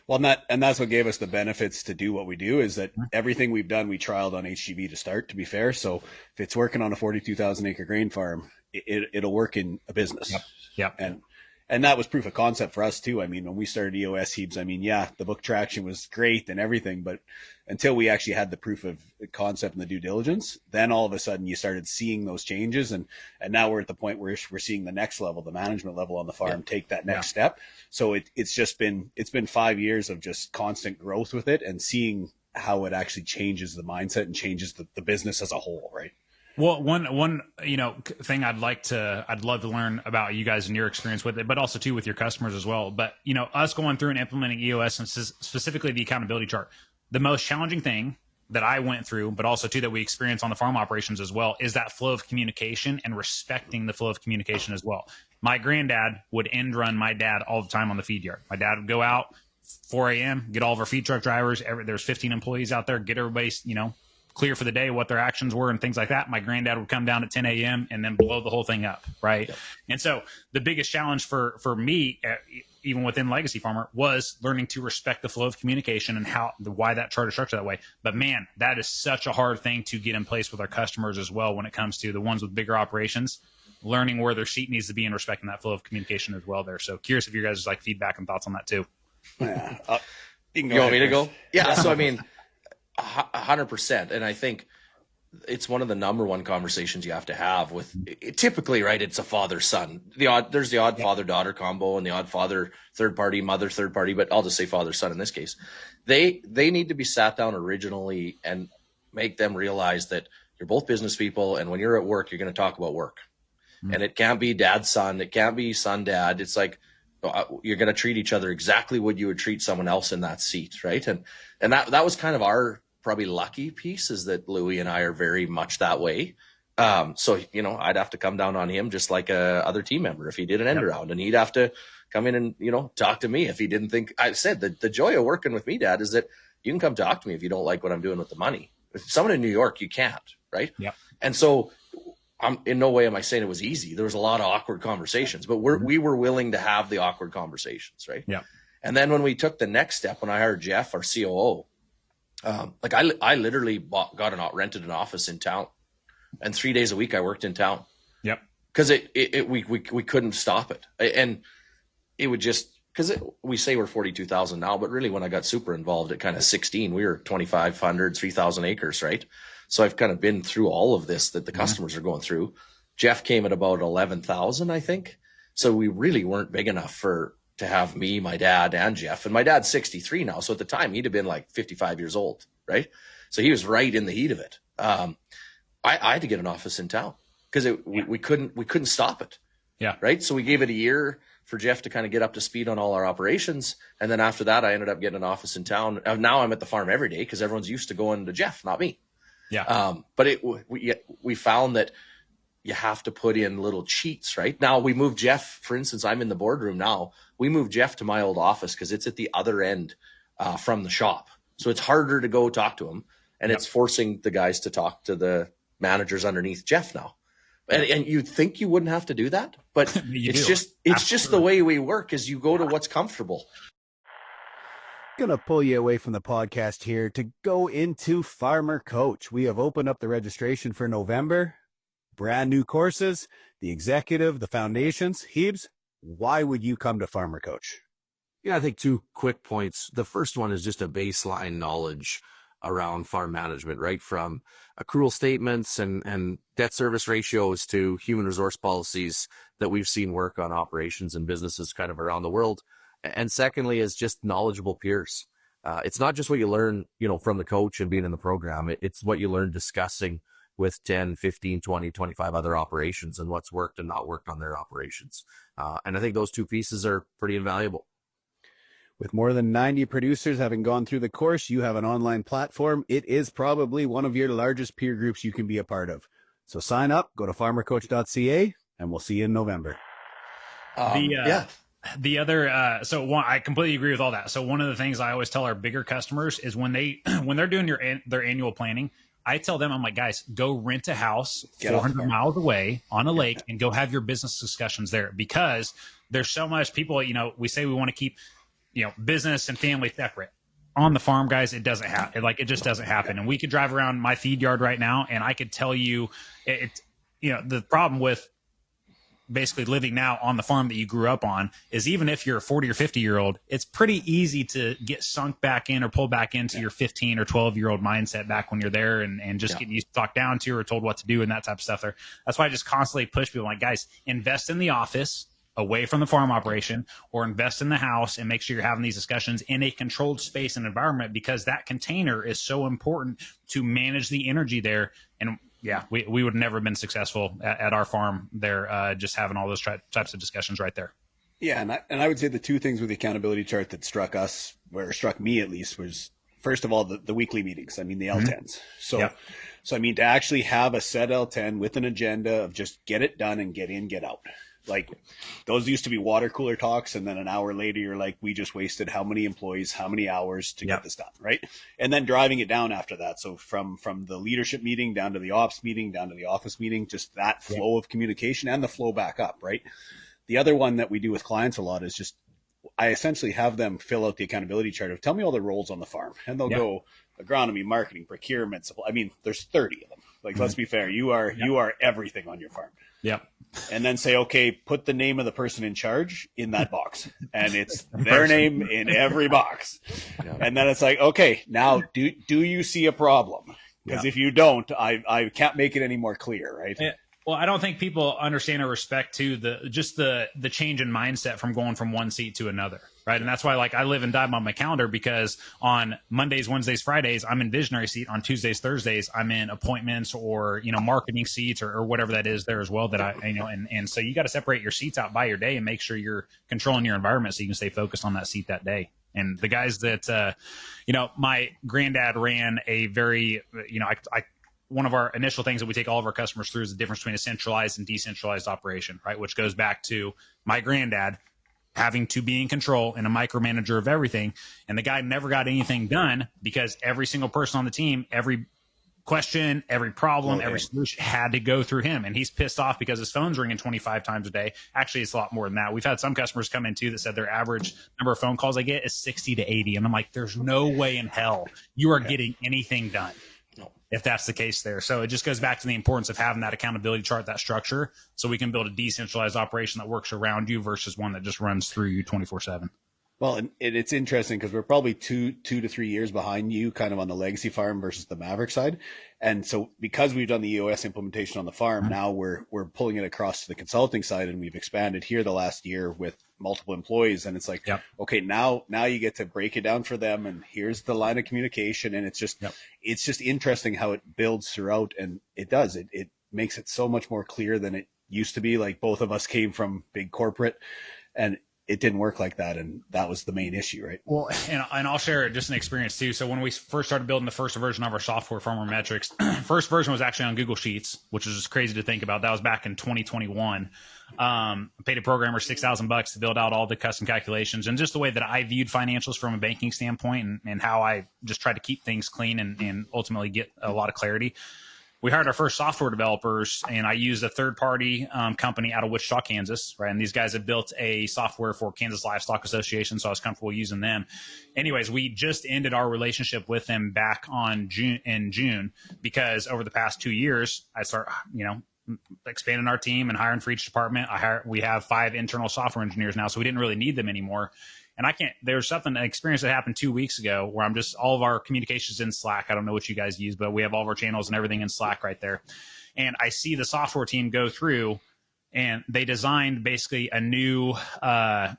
Speaker 2: Well, and that's what gave us the benefits to do what we do, is that everything we've done, we trialed on HGV to start, to be fair. So if it's working on a 42,000 acre grain farm, it'll work in a business.
Speaker 3: Yep.
Speaker 2: And that was proof of concept for us too. I mean, when we started EOS Heaps, the book traction was great and everything, but until we actually had the proof of concept and the due diligence, then all of a sudden you started seeing those changes. And now we're at the point where we're seeing the next level, the management level on the farm, take that next step. So it's been 5 years of just constant growth with it and seeing how it actually changes the mindset and changes the business as a whole, right?
Speaker 3: Well, one thing I'd love to learn about you guys and your experience with it, but also too with your customers as well. But us going through and implementing EOS and specifically the accountability chart, the most challenging thing that I went through, but also too that we experience on the farm operations as well, is that flow of communication and respecting the flow of communication as well. My granddad would end run my dad all the time on the feed yard. My dad would go out 4 a.m., get all of our feed truck drivers. There's 15 employees out there, get everybody, clear for the day, what their actions were and things like that. My granddad would come down at 10 a.m. and then blow the whole thing up, right? Yep. And so the biggest challenge for me, even within Legacy Farmer, was learning to respect the flow of communication and why that chart is structured that way. But man, that is such a hard thing to get in place with our customers as well when it comes to the ones with bigger operations, learning where their seat needs to be and respecting that flow of communication as well there. So curious if you guys feedback and thoughts on that too.
Speaker 2: Yeah.
Speaker 4: You want me to go? Yeah. So, 100%. And I think it's one of the number one conversations you have to have with typically, right? It's a father son. There's the odd father daughter combo and the odd father third party, mother third party, but I'll just say father son in this case. They need to be sat down originally and make them realize that you're both business people, and when you're at work, you're going to talk about work. And it can't be dad son, it can't be son dad. It's like you're going to treat each other exactly what you would treat someone else in that seat, right? And that was kind of our probably lucky piece, is that Louis and I are very much that way. So, I'd have to come down on him just like a other team member if he did an end around, and he'd have to come in and, talk to me if he didn't think. I said the joy of working with me, Dad, is that you can come talk to me if you don't like what I'm doing with the money. If someone in New York, you can't, right? Yeah. And so in no way am I saying it was easy. There was a lot of awkward conversations, but we were willing to have the awkward conversations, right? Yeah. And then when we took the next step, when I hired Jeff, our COO, I literally rented an office in town, and 3 days a week I worked in town. Yep. Because we couldn't stop it, and it would just, because we say we're 42,000 now, but really when I got super involved at kind of 16, we were 2,500, 3,000 acres, right? So I've kind of been through all of this that the customers are going through. Jeff came at about 11,000, I think. So we really weren't big enough to have me, my dad, and Jeff. And my dad's 63 now. So at the time, he'd have been like 55 years old, right? So he was right in the heat of it. I had to get an office in town because we couldn't stop it. Yeah. Right. So we gave it a year. for Jeff to kind of get up to speed on all our operations. And then after that, I ended up getting an office in town. Now I'm at the farm every day because everyone's used to going to Jeff, not me.
Speaker 3: Yeah.
Speaker 4: But we found that you have to put in little cheats, right? Now we moved Jeff, for instance, I'm in the boardroom now. We moved Jeff to my old office because it's at the other end from the shop. So it's harder to go talk to him. And it's forcing the guys to talk to the managers underneath Jeff now. And you'd think you wouldn't have to do that, but it's just the way we work is you go to what's comfortable.
Speaker 2: Gonna pull you away from the podcast here to go into Farmer Coach. We have opened up the registration for November. Brand new courses, the executive, the foundations. Heebs, why would you come to Farmer Coach?
Speaker 5: Yeah, I think 2 quick points. The first one is just a baseline knowledge around farm management, right? From accrual statements and debt service ratios to human resource policies that we've seen work on operations and businesses kind of around the world. And secondly is just knowledgeable peers. It's not just what you learn, from the coach and being in the program. It's what you learn discussing with 10, 15, 20, 25 other operations and what's worked and not worked on their operations. And I think those 2 pieces are pretty invaluable.
Speaker 2: With more than 90 producers having gone through the course, you have an online platform. It is probably one of your largest peer groups you can be a part of. So sign up, go to farmercoach.ca, and we'll see you in November.
Speaker 3: The other, I completely agree with all that. So one of the things I always tell our bigger customers is when they're doing their annual planning, I tell them, I'm like, guys, go rent a house 400 miles away on a lake and go have your business discussions there, because there's so much people, we say we want to keep, business and family separate. On the farm, guys, it doesn't happen. It just doesn't happen. And we could drive around my feed yard right now, and I could tell you, the problem with basically living now on the farm that you grew up on is even if you're a 40 or 50-year-old, it's pretty easy to get sunk back in or pull back into your 15 or 12-year-old mindset back when you're there and just get used to talked down to or told what to do and that type of stuff there. That's why I just constantly push people like, guys, invest in the office away from the farm operation, or invest in the house and make sure you're having these discussions in a controlled space and environment, because that container is so important to manage the energy there. And we would have never been successful at our farm there, just having all those types of discussions right there.
Speaker 2: Yeah, and I would say the 2 things with the accountability chart that struck me at least, was first of all the weekly meetings. I mean, the L10s. So I mean, to actually have a set L10 with an agenda of just get it done and get in, get out. Like, those used to be water cooler talks, and then an hour later you're like, we just wasted how many employees, how many hours to get this done, right? And then driving it down after that. So from the leadership meeting down to the ops meeting down to the office meeting, just that flow of communication and the flow back up, right? The other one that we do with clients a lot is just, I essentially have them fill out the accountability chart of, tell me all the roles on the farm, and they'll go agronomy, marketing, procurement, supply. I mean, there's 30 of them. Like, let's be fair. You are everything on your farm.
Speaker 3: Yeah.
Speaker 2: And then say, okay, put the name of the person in charge in that box, and it's their name in every box. And then it's like, okay, now do you see a problem? Because if you don't, I can't make it any more clear, right?
Speaker 3: Well, I don't think people understand or respect to the change in mindset from going from one seat to another, right? And that's why, I live and die by my calendar, because on Mondays, Wednesdays, Fridays, I'm in visionary seat. On Tuesdays, Thursdays, I'm in appointments or marketing seats or whatever that is there as well. That and so you got to separate your seats out by your day and make sure you're controlling your environment so you can stay focused on that seat that day. And the guys that my granddad ran a very one of our initial things that we take all of our customers through is the difference between a centralized and decentralized operation, right? Which goes back to my granddad having to be in control and a micromanager of everything. And the guy never got anything done because every single person on the team, every question, every problem, every solution had to go through him. And he's pissed off because his phone's ringing 25 times a day. Actually, it's a lot more than that. We've had some customers come in too that said their average number of phone calls they get is 60 to 80. And I'm like, there's no way in hell you are getting anything done if that's the case there. So it just goes back to the importance of having that accountability chart, that structure, so we can build a decentralized operation that works around you versus one that just runs through you 24/7.
Speaker 2: Well, and it's interesting because we're probably two to 3 years behind you kind of on the legacy farm versus the Maverick side. And so because we've done the EOS implementation on the farm, now we're pulling it across to the consulting side, and we've expanded here the last year with multiple employees. And it's like, okay, now you get to break it down for them, and here's the line of communication. And it's just interesting how it builds throughout, and it does. It makes it so much more clear than it used to be. Like, both of us came from big corporate, and it didn't work like that, and that was the main issue, right?
Speaker 3: Well, and I'll share just an experience too. So when we first started building the first version of our software, Farmer Metrics, first version was actually on Google Sheets, which is just crazy to think about. That was back in 2021. I paid a programmer $6,000 to build out all the custom calculations, and just the way that I viewed financials from a banking standpoint, and how I just tried to keep things clean and ultimately get a lot of clarity. We hired our first software developers, and I used a third-party company out of Wichita, Kansas, right? And these guys have built a software for Kansas Livestock Association, so I was comfortable using them. Anyways, we just ended our relationship with them back in June, because over the past 2 years, I start, expanding our team and hiring for each department. We have 5 internal software engineers now, so we didn't really need them anymore. And there's an experience that happened 2 weeks ago where all of our communications in Slack. I don't know what you guys use, but we have all of our channels and everything in Slack right there. And I see the software team go through, and they designed basically a new, what I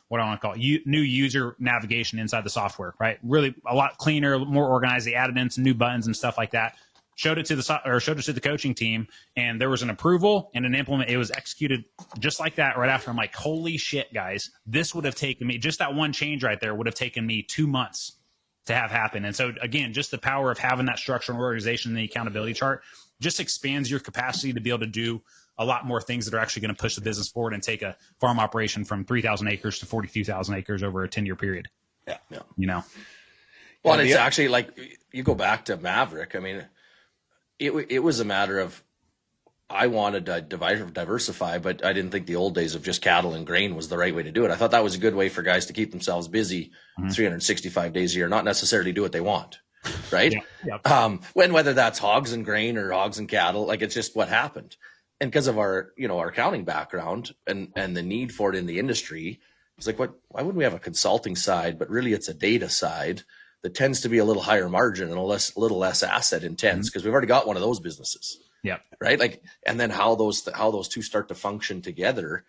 Speaker 3: want to call it, new user navigation inside the software, right? Really a lot cleaner, more organized. They added in some new buttons and stuff like that. Showed it to the coaching team, and there was an approval and an implement. It was executed just like that right after. I'm like, holy shit, guys, this would have taken me, just that one change right there would have taken me 2 months to have happen. And so again, just the power of having that structure and organization and the accountability chart just expands your capacity to be able to do a lot more things that are actually going to push the business forward and take a farm operation from 3,000 acres to 42,000 acres over a 10-year period.
Speaker 2: Yeah.
Speaker 4: Well, and it's actually like, you go back to Maverick. I mean, it was a matter of, I wanted to diversify, but I didn't think the old days of just cattle and grain was the right way to do it. I thought that was a good way for guys to keep themselves busy 365 days a year, not necessarily do what they want, right? Whether that's hogs and grain or hogs and cattle, like, it's just what happened. And because of our accounting background and the need for it in the industry, it's like, why wouldn't we have a consulting side, but really it's a data side that tends to be a little higher margin and a little less asset intense, because we've already got one of those businesses.
Speaker 3: Yeah.
Speaker 4: Right. Like, and then how those two start to function together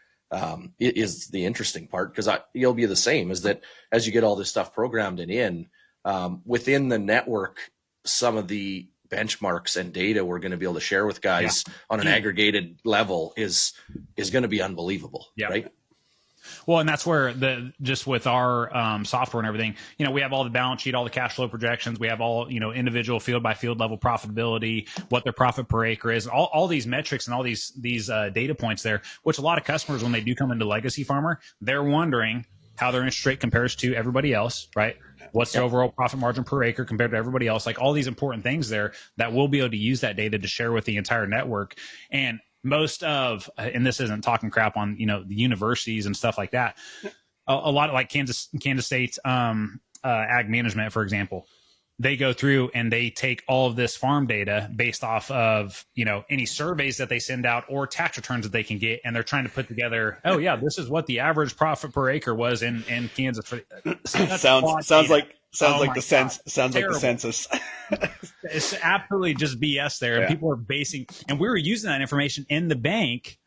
Speaker 4: is the interesting part, because you'll be the same, is that as you get all this stuff programmed and in within the network, some of the benchmarks and data we're going to be able to share with guys on an aggregated level is going to be unbelievable. Right.
Speaker 3: Well, and that's where just with our software and everything, we have all the balance sheet, all the cash flow projections. We have all, individual field by field level profitability, what their profit per acre is, all these metrics and all these data points there, which a lot of customers, when they do come into Legacy Farmer, they're wondering how their interest rate compares to everybody else, right? What's the overall profit margin per acre compared to everybody else? Like, all these important things there that we'll be able to use that data to share with the entire network. And most of, and this isn't talking crap on, the universities and stuff like that. A lot of, like, Kansas State ag management, for example, they go through and they take all of this farm data based off of, any surveys that they send out or tax returns that they can get. And they're trying to put together, this is what the average profit per acre was in Kansas.
Speaker 2: Sounds like the census.
Speaker 3: It's absolutely just BS there. And people are and we were using that information in the bank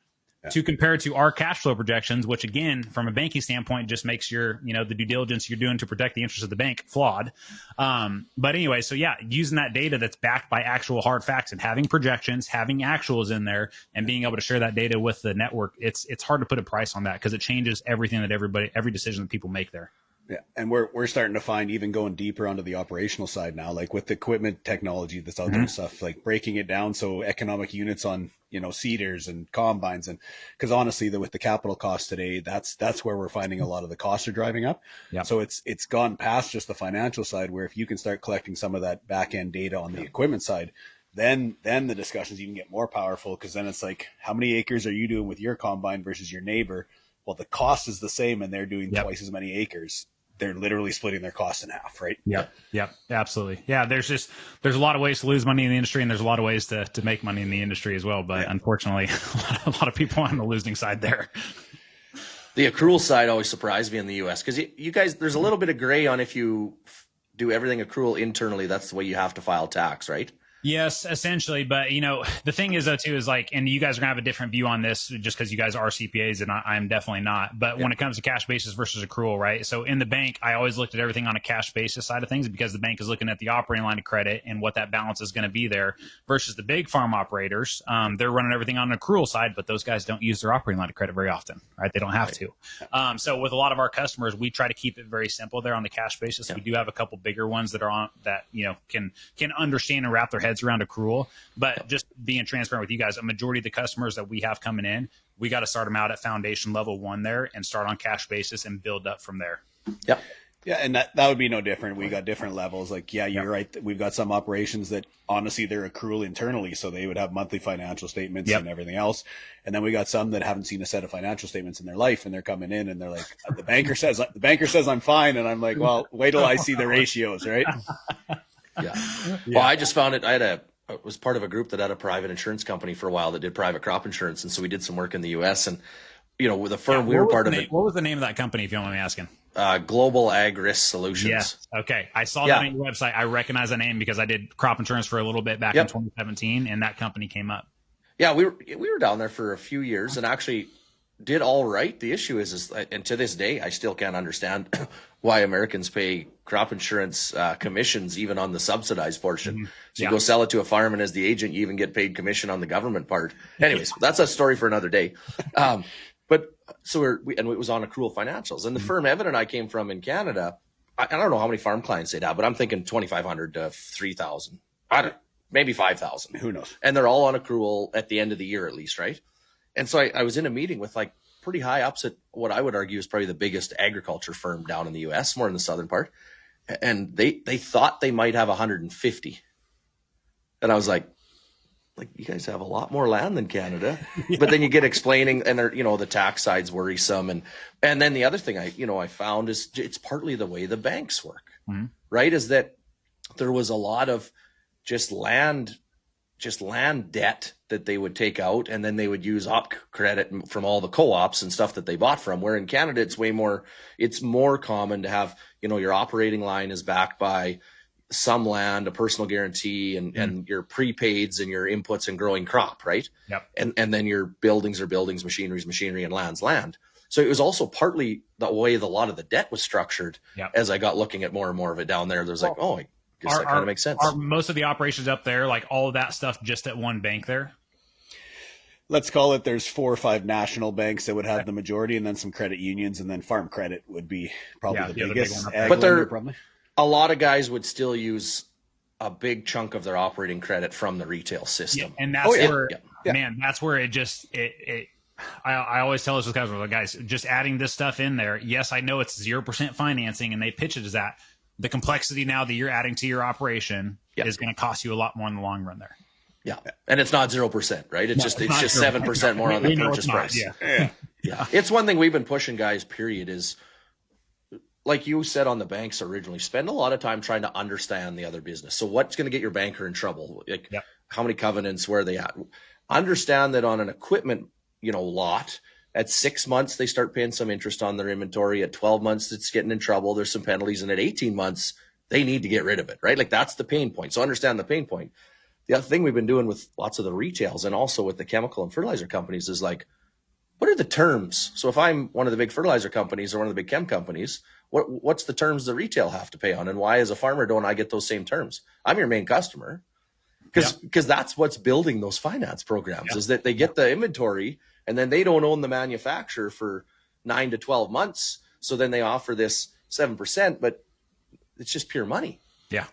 Speaker 3: to compare to our cash flow projections, which, again, from a banking standpoint, just makes your, the due diligence you're doing to protect the interests of the bank flawed. But anyway, so using that data that's backed by actual hard facts and having projections, having actuals in there, and being able to share that data with the network, it's hard to put a price on that, because it changes everything that every decision that people make there.
Speaker 2: Yeah, and we're starting to find, even going deeper onto the operational side now, like with the equipment technology that's out there and stuff, like breaking it down so economic units on seeders and combines, and because honestly, with the capital costs today, that's where we're finding a lot of the costs are driving up. Yeah. So it's gone past just the financial side, where if you can start collecting some of that back end data on the equipment side, then the discussions even get more powerful, because then it's like, how many acres are you doing with your combine versus your neighbor? Well, the cost is the same, and they're doing twice as many acres. They're literally splitting their cost in half, right? Yep,
Speaker 3: absolutely. Yeah, there's a lot of ways to lose money in the industry, and there's a lot of ways to make money in the industry as well. But unfortunately, a lot of people on the losing side there.
Speaker 4: The accrual side always surprised me in the U.S. because you guys, there's a little bit of gray on if you do everything accrual internally, that's the way you have to file tax, right?
Speaker 3: Yes, essentially. But, the thing is, though, too, is like, and you guys are going to have a different view on this just because you guys are CPAs and I'm definitely not. But when it comes to cash basis versus accrual, right? So in the bank, I always looked at everything on a cash basis side of things because the bank is looking at the operating line of credit and what that balance is going to be there versus the big farm operators. They're running everything on an accrual side, but those guys don't use their operating line of credit very often, right? They don't have to. So with a lot of our customers, we try to keep it very simple there on the cash basis. We do have a couple bigger ones that are on that, can understand and wrap their heads around accrual, but just being transparent with you guys, a majority of the customers that we have coming in, we got to start them out at foundation level 1 there and start on cash basis and build up from there.
Speaker 4: Yep.
Speaker 2: Yeah, and that would be no different. We got different levels. Like, you're right. We've got some operations that honestly they're accrual internally, so they would have monthly financial statements and everything else. And then we got some that haven't seen a set of financial statements in their life, and they're coming in and they're like, the banker says I'm fine, and I'm like, well, wait till I see the ratios, right?
Speaker 4: Well, I just found it. I was part of a group that had a private insurance company for a while that did private crop insurance, and so we did some work in the U.S. and with the firm we were part of.
Speaker 3: What was the name of that company, if you don't mind me asking?
Speaker 4: Global Ag Risk Solutions.
Speaker 3: Yeah. Okay. I saw that on your website. I recognize the name because I did crop insurance for a little bit back in 2017, and that company came up. Yeah,
Speaker 4: we were down there for a few years and actually did all right. The issue is, and to this day, I still can't understand why Americans pay crop insurance commissions even on the subsidized portion. So you go sell it to a farm, and as the agent, you even get paid commission on the government part. Anyways, that's a story for another day. But so and it was on accrual financials. And the firm Evan and I came from in Canada, I don't know how many farm clients they'd have, but I'm thinking 2,500 to 3,000. Maybe 5,000.
Speaker 2: Who knows?
Speaker 4: And they're all on accrual at the end of the year at least, right? And so I was in a meeting with like pretty high ups at what I would argue is probably the biggest agriculture firm down in the U.S., more in the southern part. And they thought they might have 150. And I was like, you guys have a lot more land than Canada. But then you get explaining, and the tax side's worrisome. And then the other thing I found is it's partly the way the banks work, right? Is that there was a lot of just land debt that they would take out, and then they would use op credit from all the co-ops and stuff that they bought from. Where in Canada, it's more common to have, your operating line is backed by some land, a personal guarantee, and your prepaids and your inputs and growing crop, right?
Speaker 3: Yep.
Speaker 4: And then your buildings are buildings, machinery, and land's land. So it was also partly the way a lot of the debt was structured.
Speaker 3: Yep.
Speaker 4: As I got looking at more and more of it down there, there's I guess that kind of makes sense.
Speaker 3: Are most of the operations up there, like all of that stuff, just at one bank there?
Speaker 2: Let's call it, there's 4 or 5 national banks that would have the majority, and then some credit unions, and then farm credit would be probably the biggest.
Speaker 4: But a lot of guys would still use a big chunk of their operating credit from the retail system.
Speaker 3: Yeah, and that's man, that's where it just I always tell this with guys, just adding this stuff in there. Yes, I know it's 0% financing, and they pitch it as that. The complexity now that you're adding to your operation is going to cost you a lot more in the long run there.
Speaker 4: Yeah, and it's not 0%, right? It's just 7% more on the purchase price. Yeah. It's one thing we've been pushing, guys. Period. Is like you said on the banks originally, spend a lot of time trying to understand the other business. So what's going to get your banker in trouble? Like how many covenants? Where are they at? Understand that on an equipment, lot. At 6 months, they start paying some interest on their inventory. At 12 months, it's getting in trouble. There's some penalties. And at 18 months, they need to get rid of it, right? Like that's the pain point. So understand the pain point. The other thing we've been doing with lots of the retails and also with the chemical and fertilizer companies is like, what are the terms? So if I'm one of the big fertilizer companies or one of the big chem companies, what's the terms the retail have to pay on? And why as a farmer don't I get those same terms? I'm your main customer. Because that's what's building those finance programs is that they get the inventory and then they don't own the manufacturer for 9 to 12 months. So then they offer this 7%, but it's just pure money.
Speaker 3: Yeah.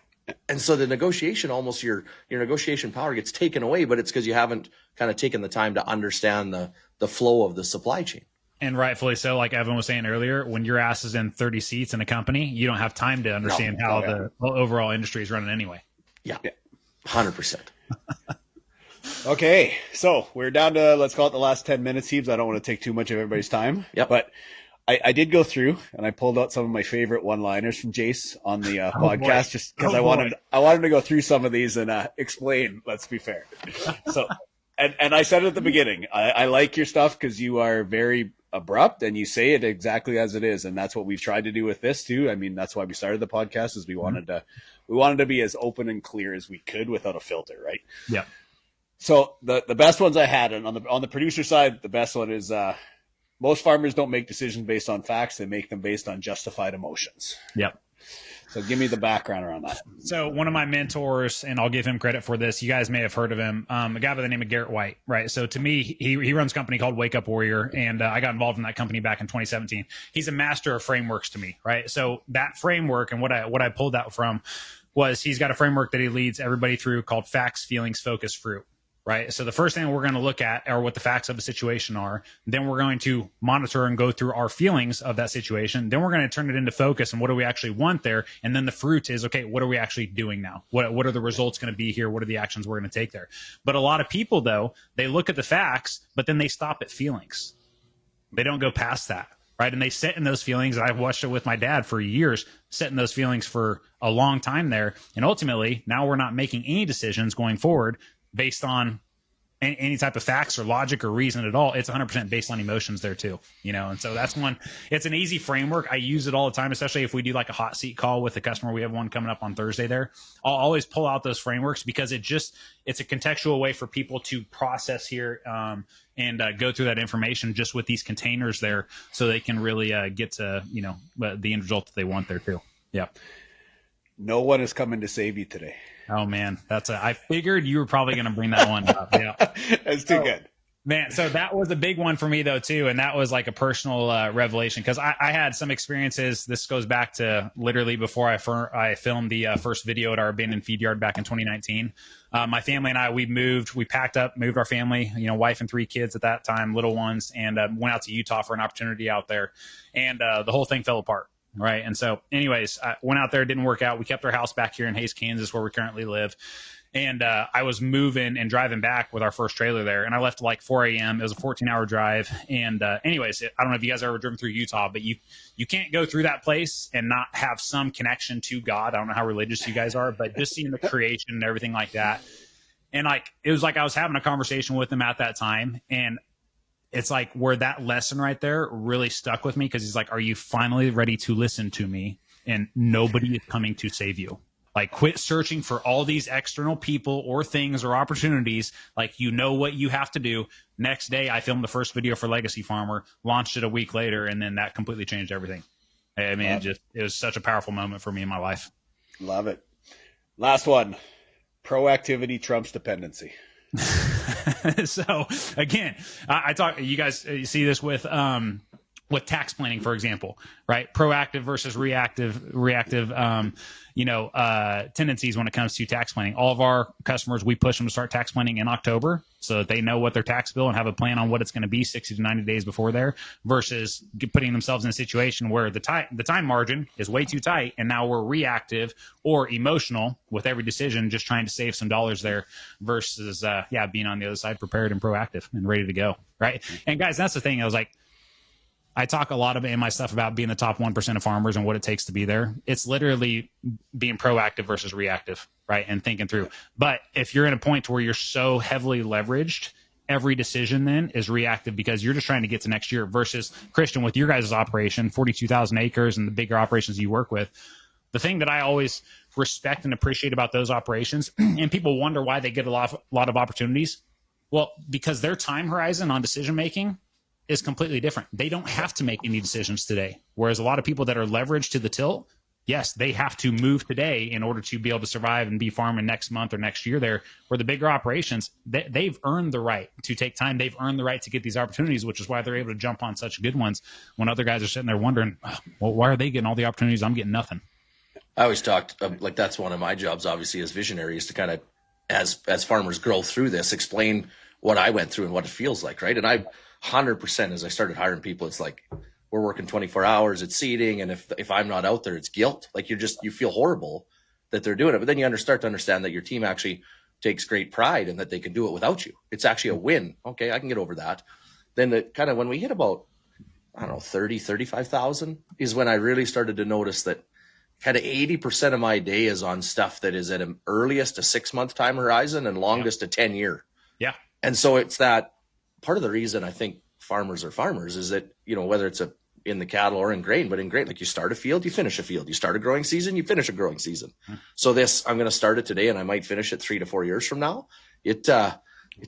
Speaker 4: And so the negotiation, almost your negotiation power gets taken away, but it's because you haven't kind of taken the time to understand the flow of the supply chain.
Speaker 3: And rightfully so, like Evan was saying earlier, when your ass is in 30 seats in a company, you don't have time to understand how the overall industry is running anyway.
Speaker 4: Yeah. 100%.
Speaker 2: Okay, so we're down to, let's call it the last 10 minutes, Heaves. I don't want to take too much of everybody's time.
Speaker 4: Yep.
Speaker 2: But I did go through and I pulled out some of my favorite one-liners from Jace on the podcast, just because I wanted to go through some of these and explain. Let's be fair. So, and I said it at the beginning, I like your stuff because you are very abrupt and you say it exactly as it is. And that's what we've tried to do with this too. I mean, that's why we started the podcast, is we wanted to be as open and clear as we could without a filter. Right.
Speaker 3: Yeah.
Speaker 2: So the best ones I had, and on the producer side, the best one is, most farmers don't make decisions based on facts. They make them based on justified emotions.
Speaker 3: Yep.
Speaker 2: So give me the background around that.
Speaker 3: So one of my mentors, and I'll give him credit for this, you guys may have heard of him, a guy by the name of Garrett White, right? So to me, he runs a company called Wake Up Warrior, and I got involved in that company back in 2017. He's a master of frameworks to me, right? So that framework, and what I pulled that from was, he's got a framework that he leads everybody through called facts, feelings, focus, fruit. Right. So the first thing we're going to look at are what the facts of a situation are. Then we're going to monitor and go through our feelings of that situation. Then we're going to turn it into focus and what do we actually want there. And then the fruit is, okay, what are we actually doing now? What are the results going to be here? What are the actions we're going to take there? But a lot of people, though, they look at the facts, but then they stop at feelings. They don't go past that. Right. And they sit in those feelings. And I've watched it with my dad for years, sit in those feelings for a long time there. And ultimately, now we're not making any decisions going forward based on any type of facts or logic or reason at all. It's 100% based on emotions there too, you know? And so that's one, it's an easy framework. I use it all the time, especially if we do like a hot seat call with a customer. We have one coming up on Thursday there. I'll always pull out those frameworks because it's a contextual way for people to process here, and go through that information just with these containers there so they can really get to, you know, the end result that they want there too. Yeah.
Speaker 2: No one is coming to save you today.
Speaker 3: Oh man, I figured you were probably going to bring that one up. Yeah.
Speaker 2: That's too good.
Speaker 3: Man, so that was a big one for me though too, and that was like a personal revelation because I had some experiences. This goes back to literally before I filmed the first video at our abandoned feed yard back in 2019. My family and I, we packed up, moved our family, you know, wife and 3 kids at that time, little ones, and went out to Utah for an opportunity out there, and the whole thing fell apart. Right. And so anyways, I went out there, didn't work out. We kept our house back here in Hays, Kansas, where we currently live. And I was moving and driving back with our first trailer there. And I left at like 4 a.m. It was a 14-hour drive. And anyways, I don't know if you guys ever driven through Utah, but you can't go through that place and not have some connection to God. I don't know how religious you guys are, but just seeing the creation and everything like that. And like, it was like I was having a conversation with him at that time. And it's like where that lesson right there really stuck with me, because he's like, are you finally ready to listen to me? And nobody is coming to save you. Like, quit searching for all these external people or things or opportunities. Like, you know what you have to do. Next day, I filmed the first video for Legacy Farmer, launched it a week later, and then that completely changed everything. I mean, it was such a powerful moment for me in my life.
Speaker 2: Love it. Last one. Proactivity trumps dependency.
Speaker 3: So again, I talk, you guys see this with tax planning, for example, right? Proactive versus reactive, tendencies when it comes to tax planning. All of our customers, we push them to start tax planning in October so that they know what their tax bill and have a plan on what it's going to be 60 to 90 days before there, versus putting themselves in a situation where the time margin is way too tight. And now we're reactive or emotional with every decision, just trying to save some dollars there versus, being on the other side, prepared and proactive and ready to go. Right. And guys, that's the thing. I talk a lot in my stuff about being the top 1% of farmers and what it takes to be there. It's literally being proactive versus reactive, right? And thinking through. But if you're in a point to where you're so heavily leveraged, every decision then is reactive because you're just trying to get to next year, versus Kristjan, with your guys' operation, 42,000 acres and the bigger operations you work with. The thing that I always respect and appreciate about those operations, and people wonder why they get a lot of opportunities. Well, because their time horizon on decision making is completely different. They don't have to make any decisions today. Whereas a lot of people that are leveraged to the tilt, yes, they have to move today in order to be able to survive and be farming next month or next year there. Where the bigger operations, they've earned the right to take time. They've earned the right to get these opportunities, which is why they're able to jump on such good ones when other guys are sitting there wondering, well, why are they getting all the opportunities? I'm getting nothing.
Speaker 4: I always talked, like that's one of my jobs, obviously, as visionary, is to kind of, as farmers grow through this, explain what I went through and what it feels like, right? And I 100%, as I started hiring people, it's like, we're working 24 hours at seeding. And if I'm not out there, it's guilt. Like you feel horrible that they're doing it. But then you start to understand that your team actually takes great pride and that they can do it without you. It's actually a win. Okay, I can get over that. Then when we hit about, 35,000 is when I really started to notice that kind of 80% of my day is on stuff that is at an earliest a 6-month time horizon and longest a 10-year.
Speaker 3: Yeah.
Speaker 4: And so it's that part of the reason I think farmers are farmers is that, whether it's in the cattle or in grain, but in grain, like you start a field, you finish a field. You start a growing season, you finish a growing season. So I'm going to start it today and I might finish it 3 to 4 years from now. It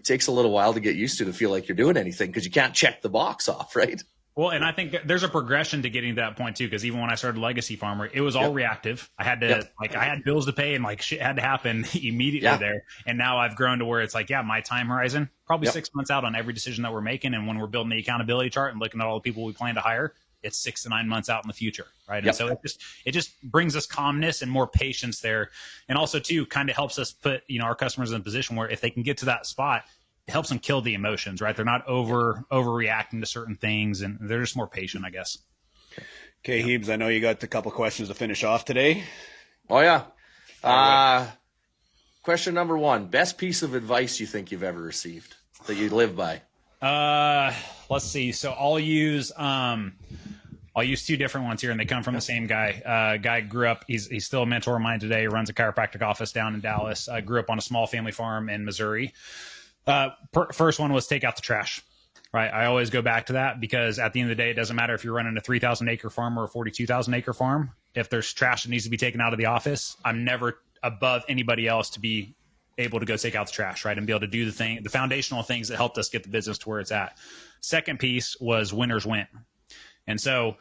Speaker 4: takes a little while to get used to feel like you're doing anything because you can't check the box off, right?
Speaker 3: Well, and I think there's a progression to getting to that point too, because even when I started Legacy Farmer, it was all reactive. I had to I had bills to pay and shit had to happen immediately there. And now I've grown to where it's my time horizon, probably 6 months out on every decision that we're making. And when we're building the accountability chart and looking at all the people we plan to hire, it's 6 to 9 months out in the future. Right. And so it just brings us calmness and more patience there. And also too, kind of helps us put, our customers in a position where if they can get to that spot, it helps them kill the emotions, right? They're not overreacting to certain things, and they're just more patient, I guess.
Speaker 2: Okay, Hebes, I know you got a couple questions to finish off today.
Speaker 4: Oh, yeah. Question number 1, best piece of advice you think you've ever received that you live by?
Speaker 3: Let's see. So I'll use 2 different ones here, and they come from the same guy. Guy grew up, he's still a mentor of mine today. He runs a chiropractic office down in Dallas. Grew up on a small family farm in Missouri. First one was take out the trash, right? I always go back to that because at the end of the day, it doesn't matter if you're running a 3,000 acre farm or a 42,000 acre farm. If there's trash that needs to be taken out of the office, I'm never above anybody else to be able to go take out the trash, right? And be able to do the foundational things that helped us get the business to where it's at. Second piece was winners win. And so,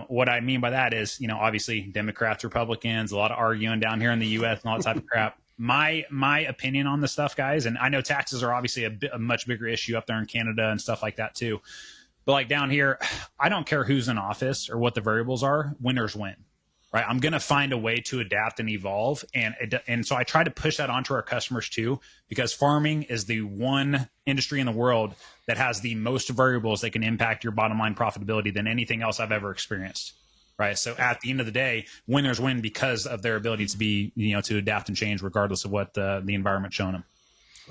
Speaker 3: what I mean by that is, obviously Democrats, Republicans, a lot of arguing down here in the U.S. and all that type of crap. My opinion on this stuff, guys, and I know taxes are obviously a much bigger issue up there in Canada and stuff like that too. But down here, I don't care who's in office or what the variables are. Winners win, right? I'm going to find a way to adapt and evolve. And so I try to push that onto our customers too, because farming is the one industry in the world that has the most variables that can impact your bottom line profitability than anything else I've ever experienced. Right. So at the end of the day, winners win because of their ability to be, to adapt and change regardless of what the environment's showing them.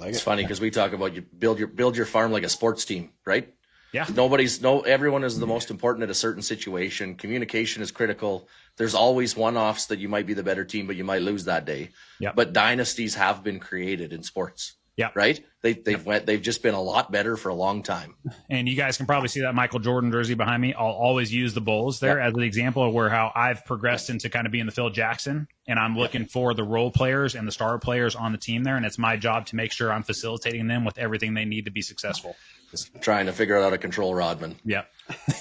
Speaker 4: It's funny because we talk about you build your farm like a sports team, right?
Speaker 3: Yeah.
Speaker 4: Everyone is the most important at a certain situation. Communication is critical. There's always one-offs that you might be the better team, but you might lose that day.
Speaker 3: Yeah.
Speaker 4: But dynasties have been created in sports.
Speaker 3: Yeah.
Speaker 4: Right. They've just been a lot better for a long time.
Speaker 3: And you guys can probably see that Michael Jordan jersey behind me. I'll always use the Bulls there as an example of how I've progressed into kind of being the Phil Jackson, and I'm looking for the role players and the star players on the team there. And it's my job to make sure I'm facilitating them with everything they need to be successful.
Speaker 4: Just trying to figure out how to control Rodman.
Speaker 3: Yeah.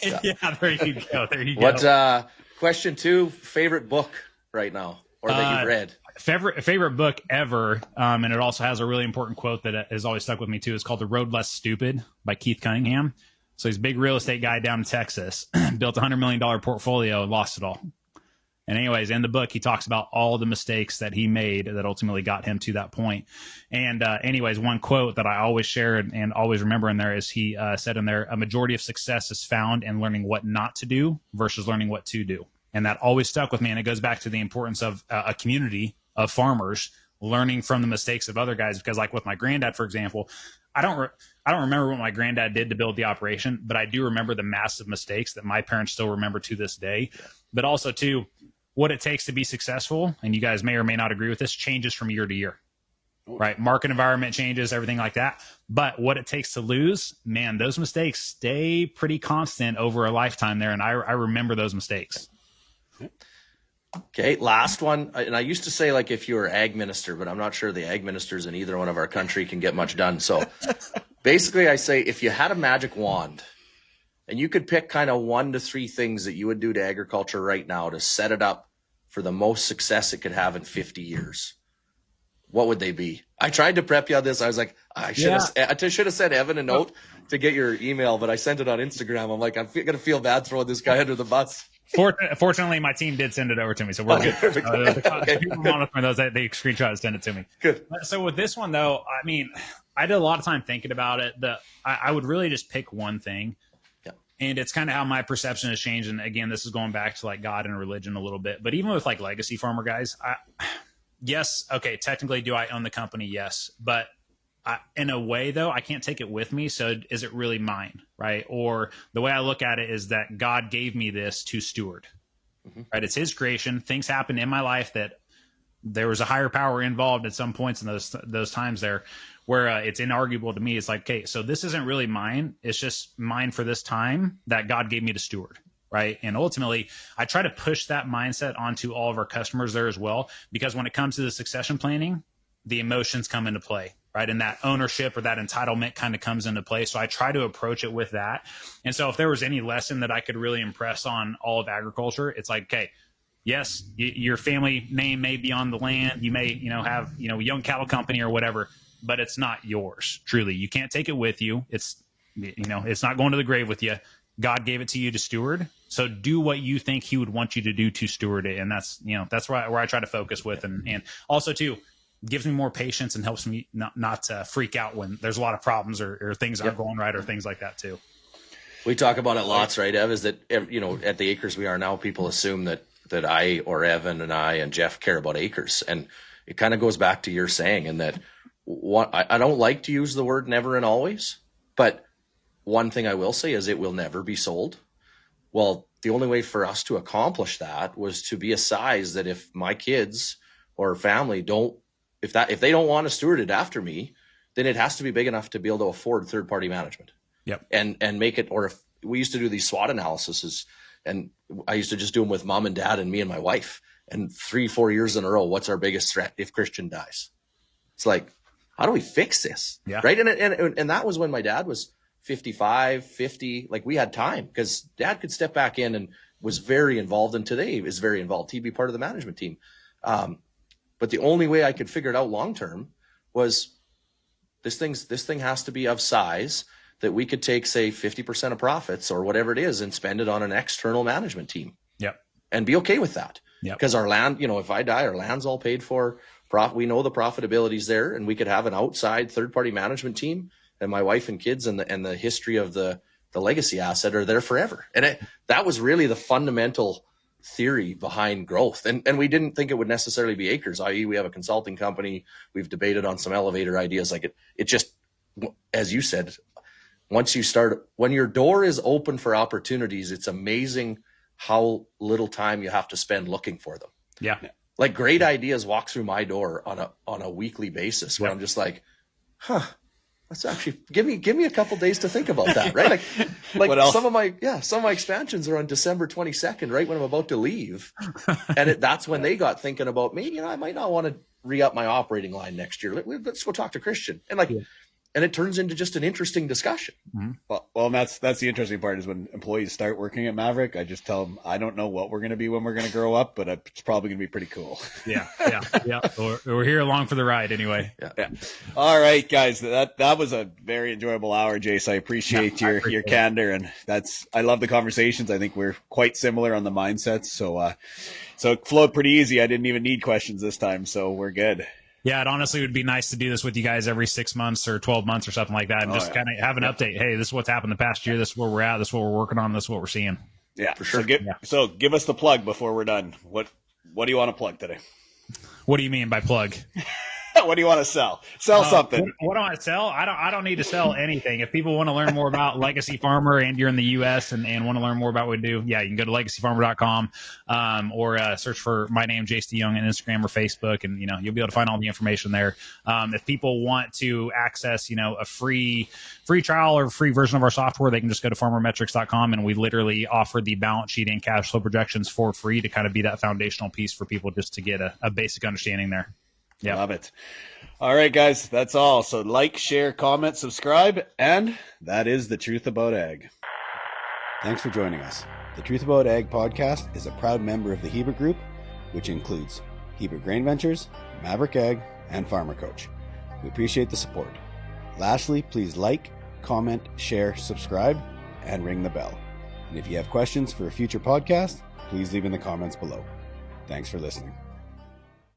Speaker 3: Yeah. There you go.
Speaker 4: What, question 2, favorite book right now or that you've read?
Speaker 3: Favorite book ever, and it also has a really important quote that has always stuck with me too. It's called The Road Less Stupid by Keith Cunningham. So he's a big real estate guy down in Texas, built a $100 million portfolio and lost it all. And anyways, in the book, he talks about all the mistakes that he made that ultimately got him to that point. And anyways, one quote that I always share and always remember in there is he said in there, a majority of success is found in learning what not to do versus learning what to do. And that always stuck with me. And it goes back to the importance of a community of farmers learning from the mistakes of other guys. Because with my granddad, for example, I don't remember what my granddad did to build the operation, but I do remember the massive mistakes that my parents still remember to this day. But also too, what it takes to be successful, and you guys may or may not agree with this, changes from year to year, right? Market environment changes, everything like that. But what it takes to lose, man, those mistakes stay pretty constant over a lifetime there. And I remember those mistakes.
Speaker 4: Okay, last one. And I used to say if you were ag minister, but I'm not sure the ag ministers in either one of our country can get much done. So basically I say if you had a magic wand and you could pick kind of 1 to 3 things that you would do to agriculture right now to set it up for the most success it could have in 50 years, what would they be? I tried to prep you on this. I was like, I should have sent Evan a note to get your email, but I sent it on Instagram. I'm like, I'm going to feel bad throwing this guy under the bus.
Speaker 3: Fortunately, my team did send it over to me, so we're good.
Speaker 4: Okay.
Speaker 3: People monitoring those, they screenshot and send it to me.
Speaker 4: Good.
Speaker 3: So with this one, though, I mean, I did a lot of time thinking about it. I would really just pick one thing.
Speaker 4: Yeah.
Speaker 3: And it's kind of how my perception has changed. And again, this is going back to God and religion a little bit. But even with legacy farmer guys, yes, okay, technically, do I own the company? Yes. But in a way, though, I can't take it with me. So is it really mine, right? Or the way I look at it is that God gave me this to steward, right? It's his creation. Things happen in my life that there was a higher power involved at some points in those times there where it's inarguable to me. It's like, okay, so this isn't really mine. It's just mine for this time that God gave me to steward. Right. And ultimately, I try to push that mindset onto all of our customers there as well, because when it comes to the succession planning, the emotions come into play, right? And that ownership or that entitlement kind of comes into play. So I try to approach it with that. And so if there was any lesson that I could really impress on all of agriculture, it's like, okay, yes, your family name may be on the land. You may, have, a young cattle company or whatever, but it's not yours. Truly. You can't take it with you. It's not going to the grave with you. God gave it to you to steward. So do what you think he would want you to do to steward it. And that's where I try to focus with. And also too, gives me more patience and helps me not freak out when there's a lot of problems or things aren't going right or things like that too.
Speaker 4: We talk about it lots, right, Ev? Is that, at the acres we are now, people assume that I or Evan and I and Jeff care about acres. And it kind of goes back to your saying, and that I don't like to use the word never and always, but one thing I will say is it will never be sold. Well, the only way for us to accomplish that was to be a size that if my kids or family if they don't want to steward it after me, then it has to be big enough to be able to afford third-party management.
Speaker 3: Yep.
Speaker 4: And make it, or if we used to do these SWOT analyses, and I used to just do them with mom and dad and me and my wife, and 3-4 years in a row, what's our biggest threat if Kristjan dies? It's like, how do we fix this?
Speaker 3: Yeah.
Speaker 4: Right. And that was when my dad was 55, 50, like we had time because dad could step back in and was very involved, and today is very involved. He'd be part of the management team. But the only way I could figure it out long-term was this thing has to be of size that we could take, say, 50% of profits or whatever it is and spend it on an external management team.
Speaker 3: Yep.
Speaker 4: And be okay with that.
Speaker 3: Yep.
Speaker 4: Because our land, if I die, our land's all paid for. We know the profitability's there, and we could have an outside third-party management team, and my wife and kids and the history of the legacy asset are there forever. And that was really the fundamental theory behind growth. And we didn't think it would necessarily be acres, i.e. we have a consulting company. We've debated on some elevator ideas. Like it just, as you said, when your door is open for opportunities, it's amazing how little time you have to spend looking for them.
Speaker 3: Yeah.
Speaker 4: Like great ideas walk through my door on a weekly basis where I'm just like, let's actually give me a couple days to think about that. Right. Like some of my expansions are on December 22nd, right when I'm about to leave. And that's when they got thinking about maybe, I might not want to re-up my operating line next year. Let's go talk to Kristjan. And it turns into just an interesting discussion.
Speaker 2: Mm-hmm. Well, that's the interesting part is when employees start working at Maverick, I just tell them, I don't know what we're going to be when we're going to grow up, but it's probably going to be pretty cool.
Speaker 3: Yeah. We're here along for the ride anyway.
Speaker 2: Yeah. All right, guys. That was a very enjoyable hour, Jace. I appreciate your candor, and I love the conversations. I think we're quite similar on the mindsets. So it flowed pretty easy. I didn't even need questions this time, so we're good.
Speaker 3: Yeah, it honestly would be nice to do this with you guys every 6 months or 12 months or something like that, and kind of have an update. Hey, this is what's happened the past year. This is where we're at. This is what we're working on. This is what we're seeing.
Speaker 2: Yeah, for sure. So give us the plug before we're done. What do you want to plug today?
Speaker 3: What do you mean by plug?
Speaker 2: What do you want to sell? Sell something.
Speaker 3: What do I sell? I don't need to sell anything. If people want to learn more about Legacy Farmer and you're in the U.S. and want to learn more about what we do, you can go to legacyfarmer.com or search for my name, Jace Young, on Instagram or Facebook, and you'll be able to find all the information there. If people want to access a free trial or free version of our software, they can just go to farmermetrics.com, and we literally offer the balance sheet and cash flow projections for free to kind of be that foundational piece for people just to get a basic understanding there. Yeah,
Speaker 2: love it. All right, guys, that's all. So like, share, comment, subscribe, and that is The Truth About Ag. Thanks for joining us. The Truth About Ag podcast is a proud member of the Heber Group, which includes Heber Grain Ventures, Maverick Ag, and Farmer Coach. We appreciate the support. Lastly, please like, comment, share, subscribe, and ring the bell. And if you have questions for a future podcast, please leave in the comments below. Thanks for listening.